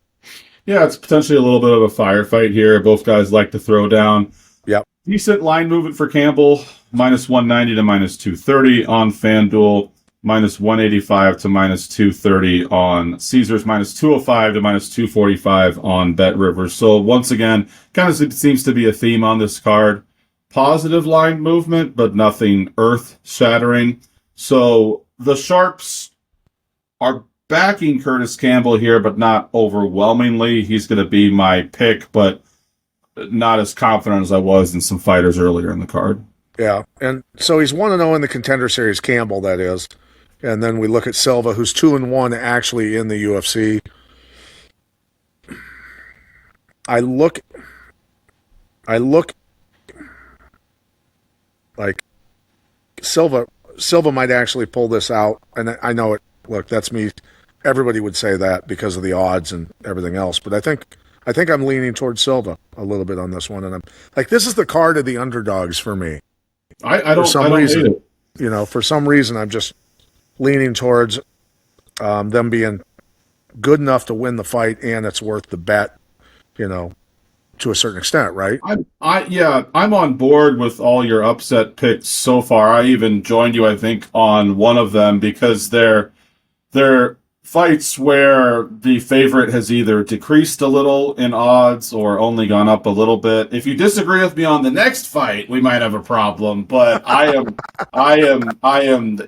[SPEAKER 2] Yeah, it's potentially a little bit of a firefight here. Both guys like to throw down.
[SPEAKER 1] Yep.
[SPEAKER 2] Decent line movement for Campbell, -190 to -230 on FanDuel, -185 to -230 on Caesars, -205 to -245 on BetRivers. So once again, kind of seems to be a theme on this card. Positive line movement, but nothing earth-shattering. So the Sharps are backing Curtis Campbell here, but not overwhelmingly. He's going to be my pick, but not as confident as I was in some fighters earlier in the card.
[SPEAKER 1] Yeah, and so he's 1-0 in the Contender Series, Campbell, that is. And then we look at Silva, who's 2-1 actually in the UFC. I look like Silva might actually pull this out, and I know it. Look, that's me. Everybody would say that because of the odds and everything else, but I think I'm leaning towards Silva a little bit on this one, and I'm like, this is the card of the underdogs for me.
[SPEAKER 2] I don't hate it.
[SPEAKER 1] For some reason, I'm just leaning towards them being good enough to win the fight, and it's worth the bet, to a certain extent, right?
[SPEAKER 2] I'm on board with all your upset picks so far. I even joined you, I think, on one of them because they're fights where the favorite has either decreased a little in odds or only gone up a little bit. If you disagree with me on the next fight, we might have a problem. But I am.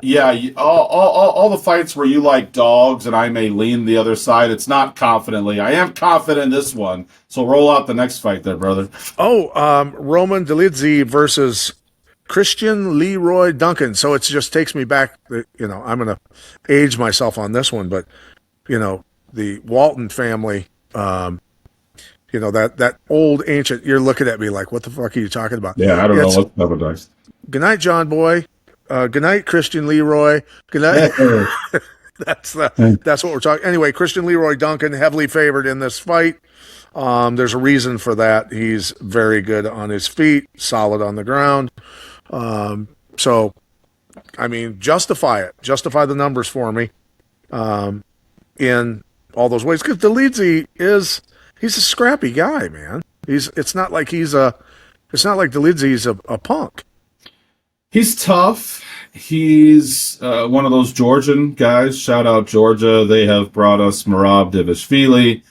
[SPEAKER 2] Yeah, all the fights where you like dogs and I may lean the other side. It's not confidently. I am confident in this one. So roll out the next fight, there, brother.
[SPEAKER 1] Roman Dolidze versus Christian Leroy Duncan. So it just takes me back, I'm going to age myself on this one, but, the Walton family, that old ancient, you're looking at me like, what the fuck are you talking about?
[SPEAKER 2] Yeah, I don't know. Let's have a dice.
[SPEAKER 1] Good night, John Boy. Good night, Christian Leroy. Good night. That's what we're talking. Anyway, Christian Leroy Duncan, heavily favored in this fight. There's a reason for that. He's very good on his feet, solid on the ground. So, justify it. Justify the numbers for me in all those ways. Because Dolidze he's a scrappy guy, man. It's not like Dolidze's a punk.
[SPEAKER 2] He's tough. He's one of those Georgian guys. Shout out Georgia. They have brought us Merab Dvalishvili.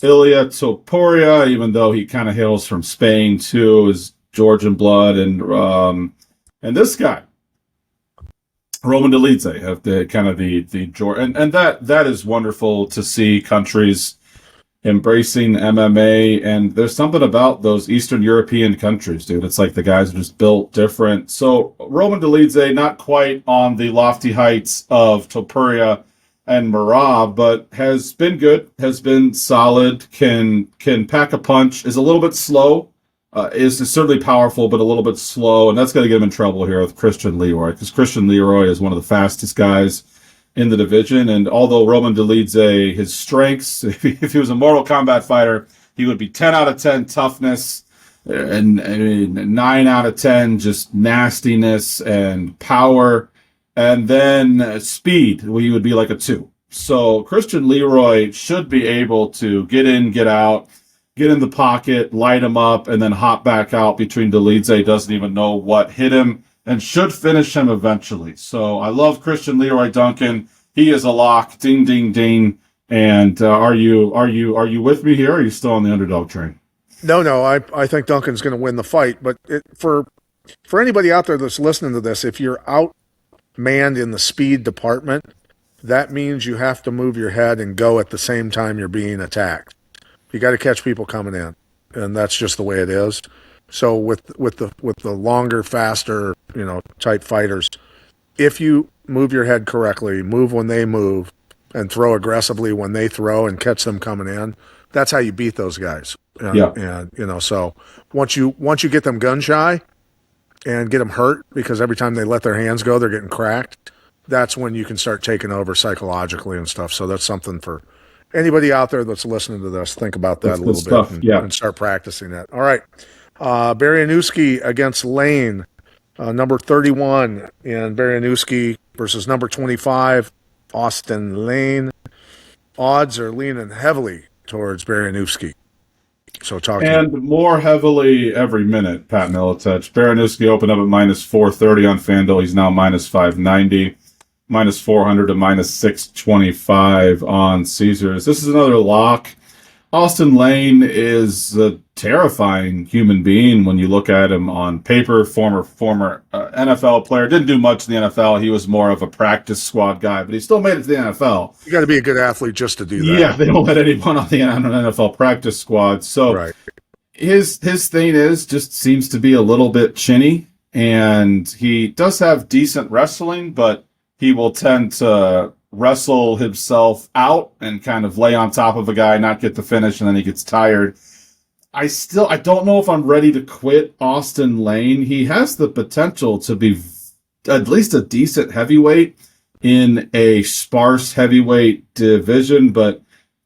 [SPEAKER 2] Ilia Topuria, even though he kind of hails from Spain too, is Georgian blood, and this guy, Roman Dolidze, have the kind of the Georgian, and that is wonderful to see countries embracing MMA. And there's something about those Eastern European countries, dude. It's like the guys are just built different. So Roman Dolidze, not quite on the lofty heights of Topuria and Merab, but has been good, has been solid, can pack a punch, is a little bit slow, is certainly powerful, but a little bit slow, and that's going to get him in trouble here with Christian Leroy, because Christian Leroy is one of the fastest guys in the division, and although Roman Dolidze, his strengths, if he was a Mortal Kombat fighter, he would be 10 out of 10 toughness, and 9 out of 10 just nastiness and power. And then speed, he would be like a 2. So Christian Leroy should be able to get in, get out, get in the pocket, light him up, and then hop back out between Dolidze. Doesn't even know what hit him and should finish him eventually. So I love Christian Leroy Duncan. He is a lock. Ding, ding, ding. And are you with me here? Or are you still on the underdog train?
[SPEAKER 1] No, I think Duncan's going to win the fight. But for anybody out there that's listening to this, if you're outmanned in the speed department, that means you have to move your head and go at the same time you're being attacked. You got to catch people coming in, and that's just the way it is. So with the longer, faster, type fighters, if you move your head correctly, move when they move, and throw aggressively when they throw, and catch them coming in, that's how you beat those guys. And so once you get them gun shy and get them hurt, because every time they let their hands go, they're getting cracked. That's when you can start taking over psychologically and stuff. So that's something for anybody out there that's listening to this. Think about that a little bit and start practicing that. All right. Barianowski against Lane, number 31 in Barianowski versus number 25, Austin Lane. Odds are leaning heavily towards Barianowski. So
[SPEAKER 2] more heavily every minute, Pat Militech. Barianowski opened up at minus 430 on FanDuel. He's now minus 590. Minus 400 to minus 625 on Caesars. This is another lock. Austin Lane is a terrifying human being when you look at him on paper. Former NFL player. Didn't do much in the NFL. He was more of a practice squad guy, but he still made it to the NFL.
[SPEAKER 1] You got to be a good athlete just to do that.
[SPEAKER 2] Yeah, they don't let anyone on the NFL practice squad. So
[SPEAKER 1] right.
[SPEAKER 2] His thing just seems to be a little bit chinny, and he does have decent wrestling, but he will tend to wrestle himself out and kind of lay on top of a guy, not get the finish, and then he gets tired. I don't know if I'm ready to quit Austin Lane. He has the potential to be at least a decent heavyweight in a sparse heavyweight division, but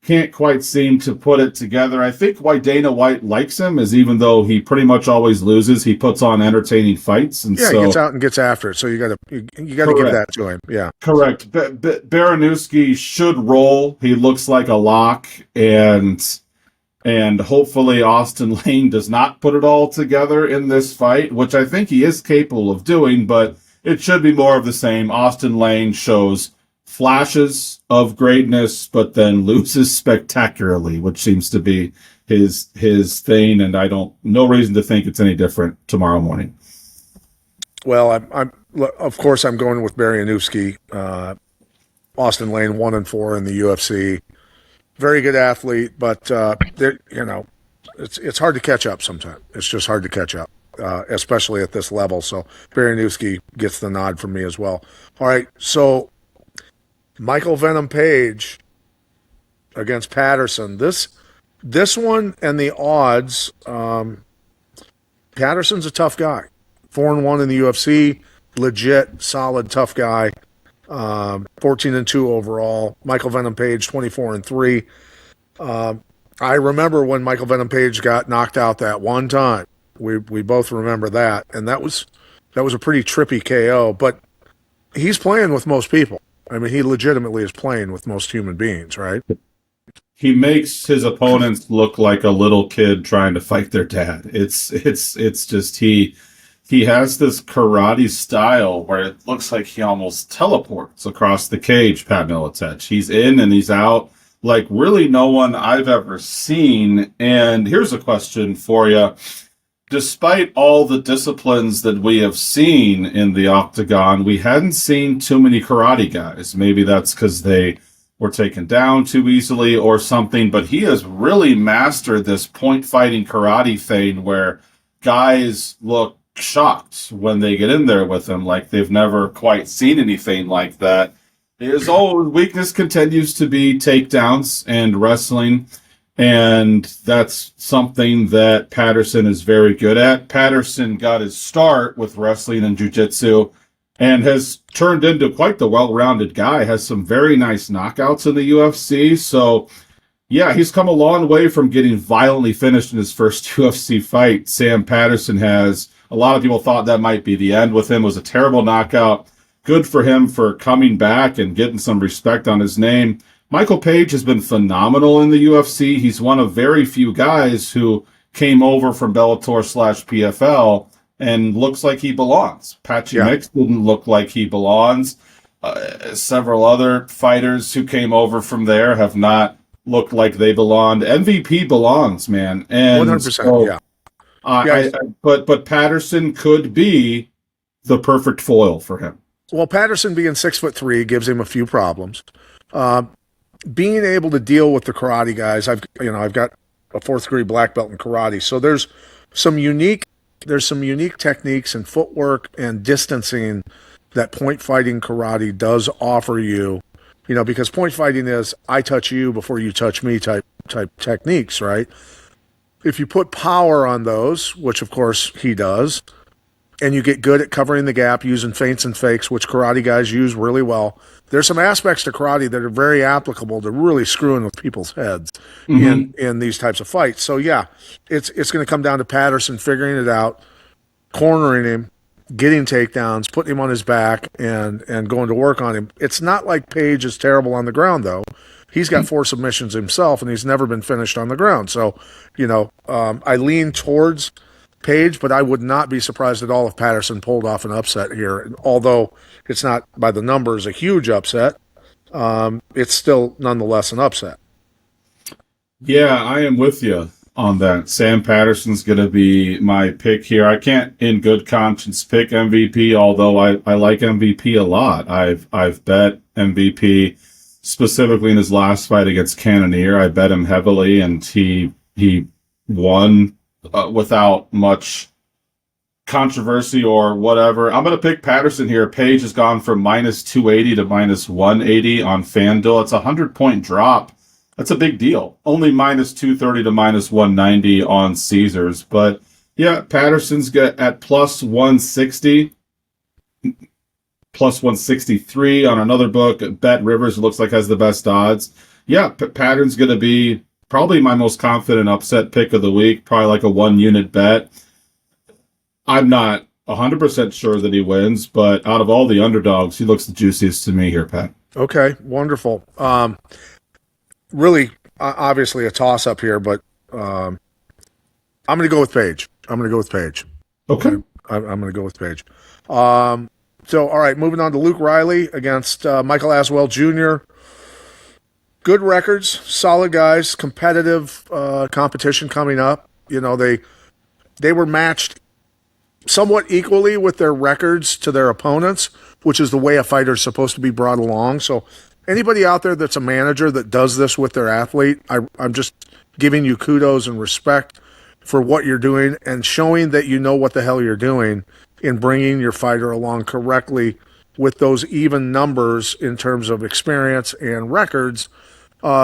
[SPEAKER 2] can't quite seem to put it together. I think why Dana White likes him is even though he pretty much always loses, he puts on entertaining fights. And
[SPEAKER 1] he gets out and gets after it. So you got to give that to him. Yeah,
[SPEAKER 2] correct. Barianowski should roll. He looks like a lock, and hopefully Austin Lane does not put it all together in this fight, which I think he is capable of doing. But it should be more of the same. Austin Lane shows flashes of greatness, but then loses spectacularly, which seems to be his thing, and no reason to think it's any different tomorrow morning.
[SPEAKER 1] Well, I'm of course I'm going with Barianowski. Austin Lane 1-4 in the UFC, very good athlete, but it's hard to catch up sometimes. It's just hard to catch up, especially at this level. So Barianowski gets the nod from me as well. All right, so Michael Venom Page against Patterson. This one and the odds. Patterson's a tough guy. 4-1 in the UFC, legit, solid, tough guy. 14-2 overall. Michael Venom Page 24-3. I remember when Michael Venom Page got knocked out that one time. We both remember that, and that was a pretty trippy KO. But he's playing with most people. I mean, he legitimately is playing with most human beings, right?
[SPEAKER 2] He makes his opponents look like a little kid trying to fight their dad. It's just he has this karate style where it looks like he almost teleports across the cage, Pat Militech. He's in and he's out like really no one I've ever seen. And here's a question for you. Despite all the disciplines that we have seen in the octagon, we hadn't seen too many karate guys. Maybe that's because they were taken down too easily or something, but he has really mastered this point fighting karate thing where guys look shocked when they get in there with him, like they've never quite seen anything like that. His own weakness continues to be takedowns and wrestling. And that's something that Patterson is very good at. Patterson got his start with wrestling and jiu-jitsu and has turned into quite the well-rounded guy, has some very nice knockouts in the UFC. So, yeah, he's come a long way from getting violently finished in his first UFC fight. Sam Patterson has. A lot of people thought that might be the end with him. It was a terrible knockout. good for him for coming back and getting some respect on his name. Michael Page has been phenomenal in the UFC. He's one of very few guys who came over from Bellator/PFL and looks like he belongs. Patchy Mix didn't look like he belongs. Several other fighters who came over from there have not looked like they belonged. MVP belongs, man. And
[SPEAKER 1] 100%,
[SPEAKER 2] so, but Patterson could be the perfect foil for him.
[SPEAKER 1] Well, Patterson being 6'3" gives him a few problems. Being able to deal with the karate guys, I've got a 4th degree black belt in karate, so there's some unique techniques and footwork and distancing that point fighting karate does offer you. Because point fighting is I touch you before you touch me type techniques, right? If you put power on those, which of course he does, and you get good at covering the gap using feints and fakes, which karate guys use really well, there's some aspects to karate that are very applicable to really screwing with people's heads in these types of fights. So yeah, it's going to come down to Patterson figuring it out, cornering him, getting takedowns, putting him on his back, and going to work on him. It's not like Page is terrible on the ground, though. He's got 4 submissions himself, and he's never been finished on the ground. So, I lean towards Page, but I would not be surprised at all if Patterson pulled off an upset here. Although it's not by the numbers a huge upset, it's still nonetheless an upset.
[SPEAKER 2] Yeah, I am with you on that. Sam Patterson's going to be my pick here. I can't, in good conscience, pick MVP, although I like MVP a lot. I've bet MVP specifically in his last fight against Cannonier. I bet him heavily, and he won without much controversy or whatever. I'm going to pick Patterson here. Page has gone from -280 to -180 on FanDuel. It's a 100-point drop. That's a big deal. Only -230 to -190 on Caesars. But yeah, Patterson's got at +160, +163 on another book. Bet Rivers looks like has the best odds. Yeah, Patterson's going to be probably my most confident upset pick of the week. Probably like a 1-unit bet. I'm not 100% sure that he wins, but out of all the underdogs, he looks the juiciest to me here, Pat.
[SPEAKER 1] Okay, wonderful. Really, obviously a toss-up here, but I'm going to go with Page.
[SPEAKER 2] Okay.
[SPEAKER 1] I'm going to go with Page. So, all right, moving on to Luke Riley against Michael Aswell Jr. Good records, solid guys, competitive competition coming up. They were matched somewhat equally with their records to their opponents, which is the way a fighter is supposed to be brought along. So anybody out there that's a manager that does this with their athlete, I'm just giving you kudos and respect for what you're doing and showing that you know what the hell you're doing in bringing your fighter along correctly with those even numbers in terms of experience and records,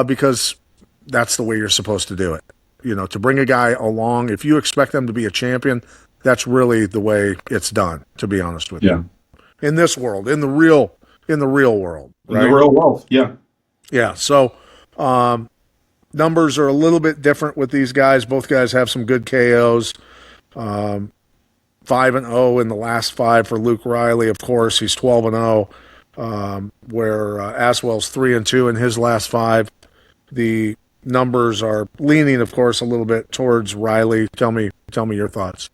[SPEAKER 1] because that's the way you're supposed to do it. To bring a guy along, if you expect them to be a champion, that's really the way it's done, to be honest with you. In this world, in the real world. Right?
[SPEAKER 2] In the real world, yeah.
[SPEAKER 1] Yeah, so numbers are a little bit different with these guys. Both guys have some good KOs. 5-0 in the last 5 for Luke Riley. Of course, he's 12-0, where Aswell's 3-2 in his last 5. The numbers are leaning, of course, a little bit towards Riley. Tell me your thoughts.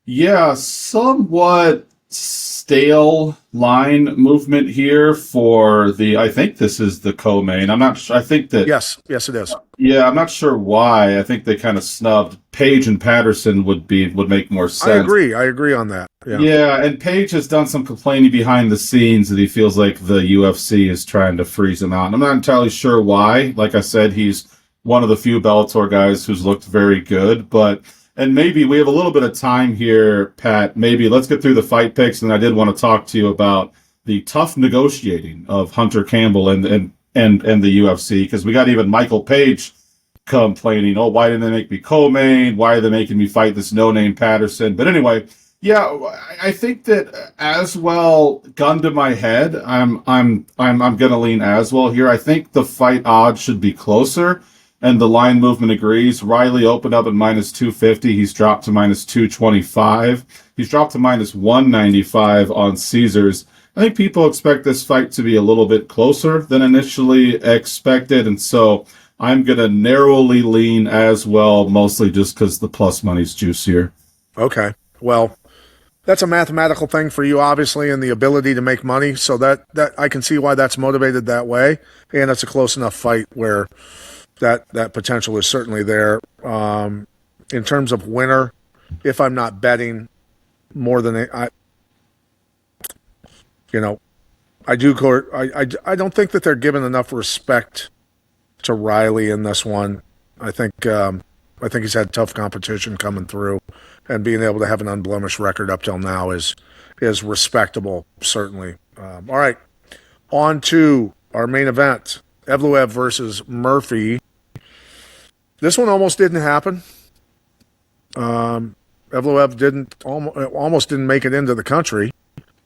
[SPEAKER 2] Yeah, somewhat stale line movement here for I think this is the co-main. I'm not sure. I think that.
[SPEAKER 1] Yes, it is.
[SPEAKER 2] Yeah, I'm not sure why. I think they kind of snubbed Page and Patterson would make more sense.
[SPEAKER 1] I agree on that.
[SPEAKER 2] Yeah, and Page has done some complaining behind the scenes that he feels like the UFC is trying to freeze him out. And I'm not entirely sure why. Like I said, he's one of the few Bellator guys who's looked very good, and maybe we have a little bit of time here, Pat. Maybe let's get through the fight picks, and I did want to talk to you about the tough negotiating of Hunter Campbell and the UFC, because we got even Michael Page complaining, oh, why didn't they make me co-main? Why are they making me fight this no-name Patterson? But anyway, yeah, I think that Aswell, gun to my head, I'm gonna lean Aswell here. I think the fight odds should be closer. And the line movement agrees. Riley opened up at -250. He's dropped to -225. He's dropped to -195 on Caesars. I think people expect this fight to be a little bit closer than initially expected, and so I'm going to narrowly lean as well, mostly just because the plus money's juicier.
[SPEAKER 1] Okay. Well, that's a mathematical thing for you, obviously, and the ability to make money. So that I can see why that's motivated that way, and it's a close enough fight where that potential is certainly there. In terms of winner, if I'm not betting more than I do. I don't think that they're giving enough respect to Riley in this one. I think he's had tough competition coming through, and being able to have an unblemished record up till now is respectable, certainly. All right, on to our main event: Evloev versus Murphy. This one almost didn't happen. Evloev almost didn't make it into the country.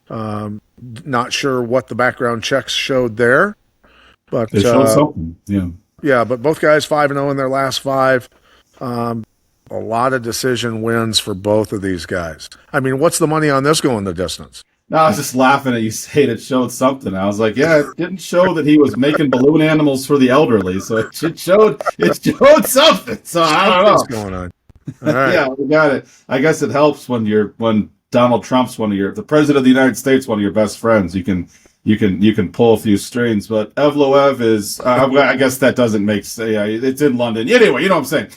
[SPEAKER 1] Not sure what the background checks showed there, but
[SPEAKER 2] They showed something.
[SPEAKER 1] Yeah, but both guys 5-0 in their last 5. A lot of decision wins for both of these guys. I mean, what's the money on this going the distance?
[SPEAKER 2] No, I was just laughing at you saying it showed something. I was like, yeah, it didn't show that he was making balloon animals for the elderly, so it showed something. So I don't know
[SPEAKER 1] What's going on? All right.
[SPEAKER 2] Yeah, we got it. I guess it helps when Donald Trump's the president of the United States, one of your best friends. You can pull a few strings. But Evloev is, I guess that doesn't make sense. Yeah, it's in London. Anyway, you know what I'm saying.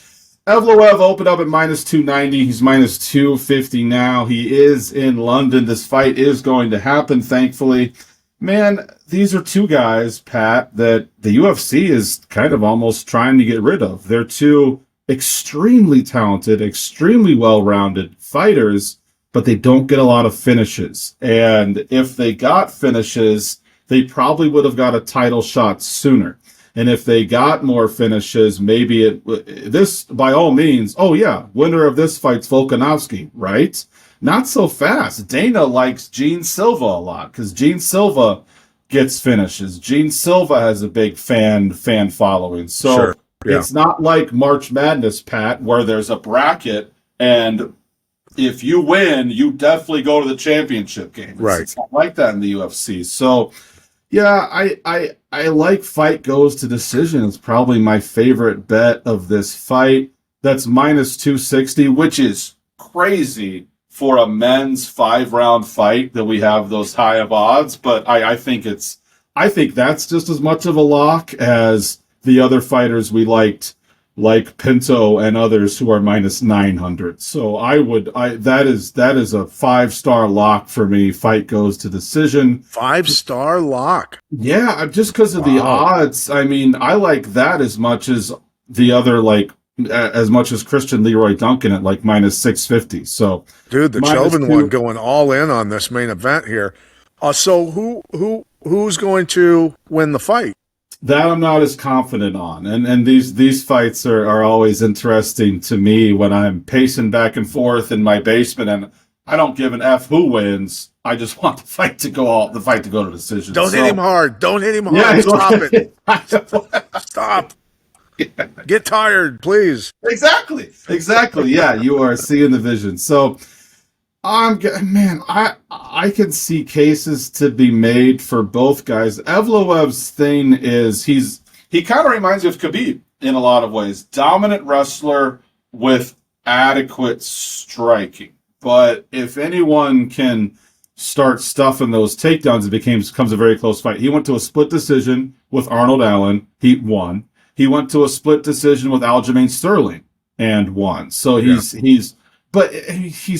[SPEAKER 2] Evloev opened up at -290. He's -250 now. He is in London. This fight is going to happen, thankfully. Man, these are two guys, Pat, that the UFC is kind of almost trying to get rid of. They're two extremely talented, extremely well-rounded fighters, but they don't get a lot of finishes. And if they got finishes, they probably would have got a title shot sooner. And if they got more finishes, maybe this, by all means, oh yeah, winner of this fight's Volkanovski, right? Not so fast. Dana likes Gene Silva a lot because Gene Silva gets finishes. Gene Silva has a big fan following. So
[SPEAKER 1] Sure. Yeah.
[SPEAKER 2] It's not like March Madness, Pat, where there's a bracket and if you win, you definitely go to the championship game.
[SPEAKER 1] Right.
[SPEAKER 2] It's not like that in the UFC. So, yeah, I like fight goes to decision. It's probably my favorite bet of this fight. That's -260, which is crazy for a men's 5-round fight that we have those high of odds. But I think that's just as much of a lock as the other fighters we liked, like Pinto and others who are -900. So that is a 5-star lock for me. Fight goes to decision.
[SPEAKER 1] 5-star lock.
[SPEAKER 2] Yeah, just because of the odds. I mean, I like that as much as the other, as much as Christian Leroy Duncan at -650. So,
[SPEAKER 1] Dude, the Chauvin one going all in on this main event here. So who's going to win the fight?
[SPEAKER 2] That I'm not as confident on. And these fights are always interesting to me when I'm pacing back and forth in my basement and I don't give an F who wins. I just want the fight to go to decision.
[SPEAKER 1] Don't hit him hard. Don't hit him hard.
[SPEAKER 2] Yeah,
[SPEAKER 1] Stop it. Stop. Yeah. Get tired, please.
[SPEAKER 2] Exactly. Yeah, you are seeing the vision. So I can see cases to be made for both guys. Evloev's thing is he kind of reminds me of Khabib in a lot of ways. Dominant wrestler with adequate striking. But if anyone can start stuffing those takedowns, it becomes a very close fight. He went to a split decision with Arnold Allen. He won. He went to a split decision with Aljamain Sterling and won. So he's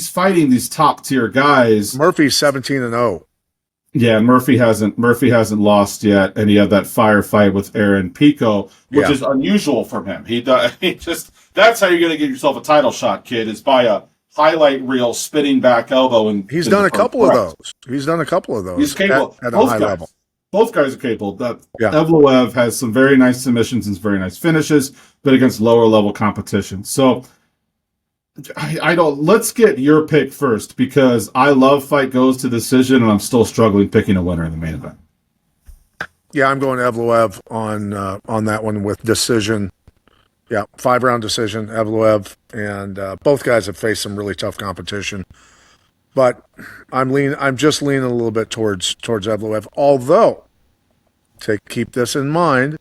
[SPEAKER 2] fighting these top tier guys.
[SPEAKER 1] Murphy's 17-0.
[SPEAKER 2] Yeah, Murphy hasn't lost yet, and he had that firefight with Aaron Pico, which is unusual from him. That's how you're going to get yourself a title shot, kid, is by a highlight reel spinning back elbow. And
[SPEAKER 1] he's done a couple of those. He's capable at a high level.
[SPEAKER 2] Both guys are capable. Evloev has some very nice submissions and some very nice finishes, but against lower level competition. So let's get your pick first, because I love fight goes to decision and I'm still struggling picking a winner in the main event.
[SPEAKER 1] Yeah, I'm going Evloev on that one with decision. Yeah, 5-round decision, Evloev, and both guys have faced some really tough competition. But I'm just leaning a little bit towards Evloev. Although, keep this in mind,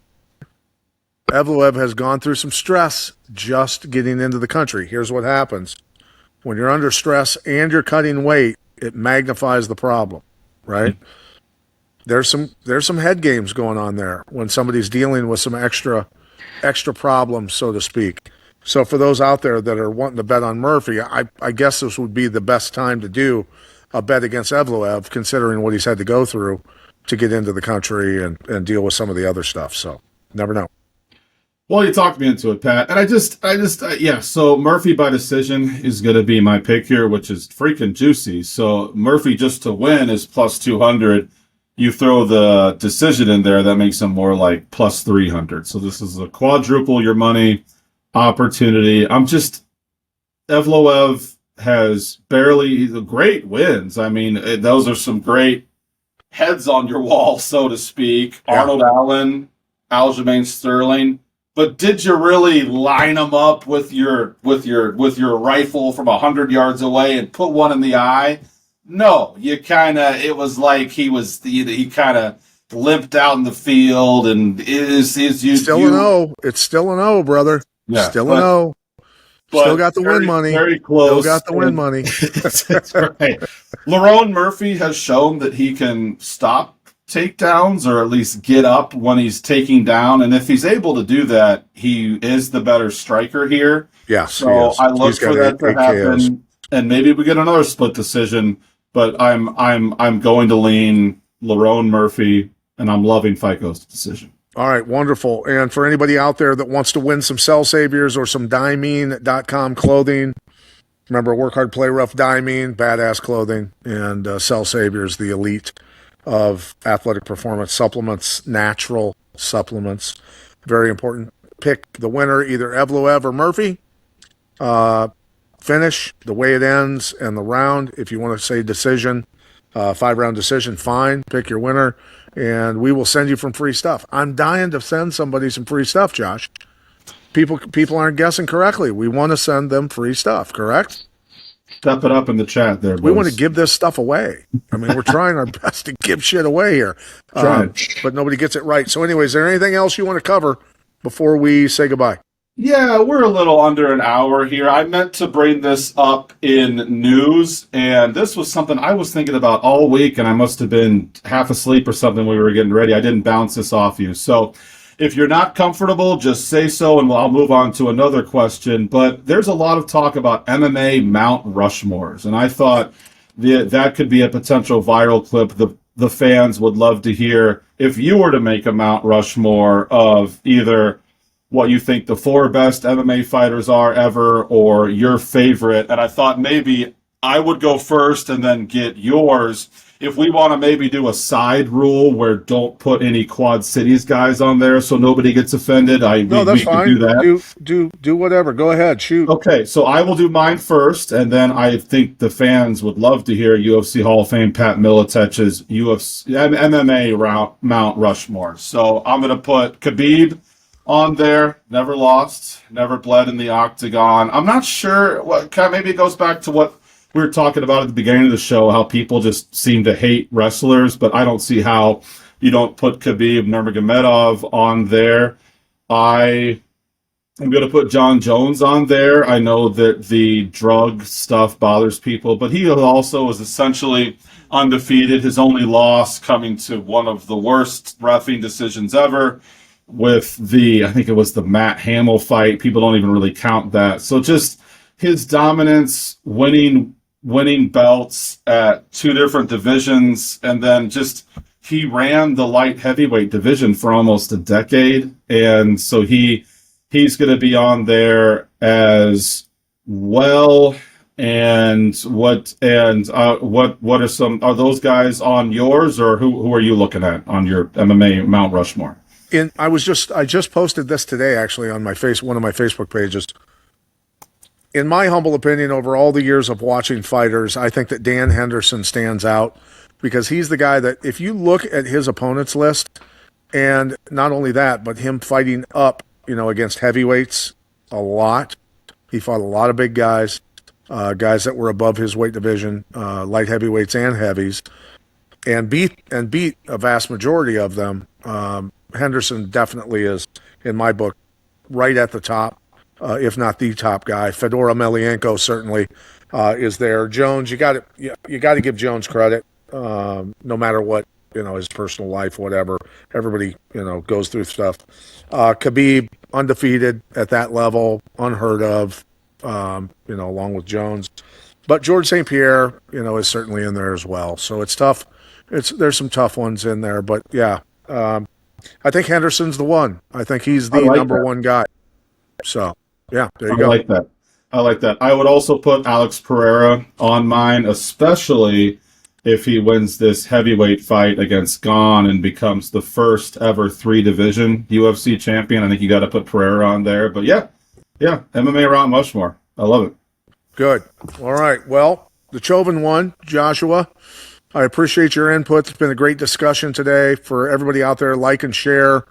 [SPEAKER 1] Evloev has gone through some stress just getting into the country. Here's what happens. When you're under stress and you're cutting weight, it magnifies the problem, right? There's some head games going on there when somebody's dealing with some extra problems, so to speak. So for those out there that are wanting to bet on Murphy, I guess this would be the best time to do a bet against Evloev, considering what he's had to go through to get into the country and deal with some of the other stuff. So never know.
[SPEAKER 2] Well, you talked me into it, Pat. And yeah, so Murphy by decision is going to be my pick here, which is freaking juicy. So Murphy just to win is plus 200. You throw the decision in there, that makes him more like plus 300. So this is a quadruple your money opportunity. Evloev has barely great wins. I mean, those are some great heads on your wall, so to speak. Yeah. Arnold Allen, Aljamain Sterling. But did you really line them up with your rifle from 100 yards away and put one in the eye? No, it was like he kind of limped out in the field, and it's
[SPEAKER 1] still an O. It's still an O, brother. Yeah, still an O. Still got the win money.
[SPEAKER 2] Very close.
[SPEAKER 1] Still got the win money.
[SPEAKER 2] That's right. Lerone Murphy has shown that he can stop takedowns or at least get up when he's taking down, and if he's able to do that, he is the better striker here.
[SPEAKER 1] Yeah,
[SPEAKER 2] so I look for that to happen, and maybe we get another split decision. But I'm going to lean Lerone Murphy, and I'm loving FICO's decision.
[SPEAKER 1] All right, wonderful. And for anybody out there that wants to win some Cell Saviors or some Diamine.com clothing, remember, work hard, play rough, Diamine, badass clothing, and Cell Saviors, the elite of athletic performance supplements, natural supplements. Very important. Pick the winner, either Evloev or Murphy. Finish the way it ends and the round. If you want to say decision, 5-round decision, fine. Pick your winner, and we will send you some free stuff. I'm dying to send somebody some free stuff, Josh. People aren't guessing correctly. We want to send them free stuff, correct?
[SPEAKER 2] Step it up in the chat there, boys.
[SPEAKER 1] We want to give this stuff away. I mean, we're trying our best to give shit away here, but nobody gets it right. So anyway, is there anything else you want to cover before we say goodbye?
[SPEAKER 2] Yeah, we're a little under an hour here. I meant to bring this up in news, and this was something I was thinking about all week, and I must have been half asleep or something when we were getting ready. I didn't bounce this off you. So if you're not comfortable, just say so, and I'll move on to another question. But there's a lot of talk about MMA Mount Rushmores, and I thought that could be a potential viral clip the fans would love to hear if you were to make a Mount Rushmore of either what you think the 4 best MMA fighters are ever or your favorite. And I thought maybe I would go first and then get yours. If we want to maybe do a side rule where don't put any Quad Cities guys on there so nobody gets offended,
[SPEAKER 1] that's fine.
[SPEAKER 2] Do that.
[SPEAKER 1] Do whatever. Go ahead. Shoot.
[SPEAKER 2] Okay, so I will do mine first, and then I think the fans would love to hear UFC Hall of Fame Pat Militich's MMA Mount Rushmore. So I'm going to put Khabib on there, never lost, never bled in the octagon. I'm not sure maybe it goes back to what we were talking about at the beginning of the show, how people just seem to hate wrestlers, but I don't see how you don't put Khabib Nurmagomedov on there. I am going to put John Jones on there. I know that the drug stuff bothers people, but he also is essentially undefeated. His only loss coming to one of the worst reffing decisions ever, with I think it was the Matt Hamill fight. People don't even really count that. So just his dominance, winning belts at 2 different divisions, and then just he ran the light heavyweight division for almost a decade, and so he's going to be on there as well. And what are those guys on yours, or who are you looking at on your MMA Mount Rushmore?
[SPEAKER 1] I just posted this today, actually, on one of my Facebook pages. In my humble opinion, over all the years of watching fighters, I think that Dan Henderson stands out because he's the guy that, if you look at his opponents list, and not only that, but him fighting up, against heavyweights a lot. He fought a lot of big guys. guys that were above his weight division, light heavyweights and heavies, and beat a vast majority of them. Henderson definitely is, in my book, right at the top, if not the top guy. Fedor Emelianenko certainly is there. Jones, you got to give Jones credit, no matter what, his personal life, whatever. Everybody, goes through stuff. Khabib, undefeated at that level, unheard of, along with Jones. But George St. Pierre, is certainly in there as well. So it's tough. There's some tough ones in there, but yeah. I think Henderson's the one. I think he's the number one guy. So, yeah, there you go.
[SPEAKER 2] I like that. I would also put Alex Pereira on mine, especially if he wins this heavyweight fight against Gane and becomes the first ever 3-division UFC champion. I think you got to put Pereira on there. But yeah, MMA Mount Mushmore. I love it.
[SPEAKER 1] Good. All right. Well, the Chauvin won, Joshua. I appreciate your input. It's been a great discussion today. For everybody out there, like and share.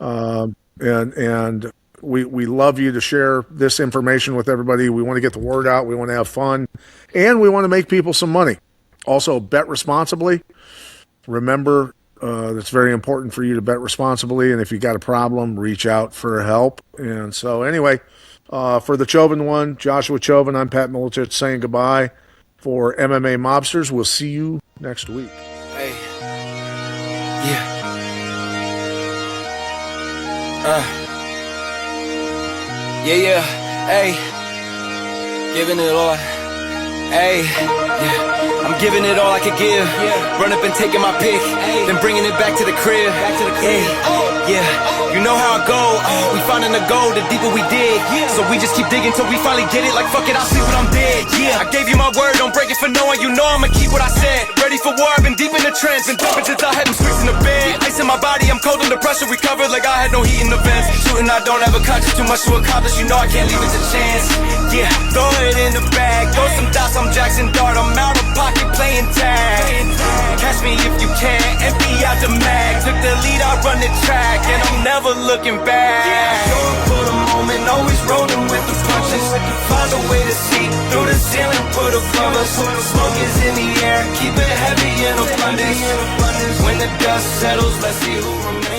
[SPEAKER 1] And we love you to share this information with everybody. We want to get the word out. We want to have fun. And we want to make people some money. Also, bet responsibly. Remember, it's very important for you to bet responsibly. And if you got a problem, reach out for help. And so anyway, for the Chauvin one, Joshua Chauvin, I'm Pat Miletich saying goodbye. For MMA Mobsters, we'll see you next week.
[SPEAKER 3] Hey. Yeah. Yeah. Hey. Giving it all. Hey. Yeah. I'm giving it all I could give. Run up and taking my pick. Then bringing it back to the crib. Yeah. You know how I go. We finding the gold, the deeper we dig. So we just keep digging till we finally get it. Like fuck it, I'll sleep when I'm dead. Yeah. I gave you my word, don't break it for no one. You know I'ma keep what I said. Ready for war, I've been deep in the trance. Been jumping since I had them streets in the bed. Ice in my body, I'm cold under pressure. Recovered like I had no heat in the vents. Shooting, I don't have a conscience. Too much to accomplish. You know I can't leave it to chance. Yeah. Throw it in the bag. Throw some dots, I'm Jackson Dart. I'm out of pocket playing tag. Catch me if you can. Empty out the mag. Took the lead, I run the track. And I'm never looking back. Show up for the moment, always rolling with the punches. Find a way to see through the ceiling, put above us. Smoke is in the air, keep it heavy in abundance. When the dust settles, let's see who remains.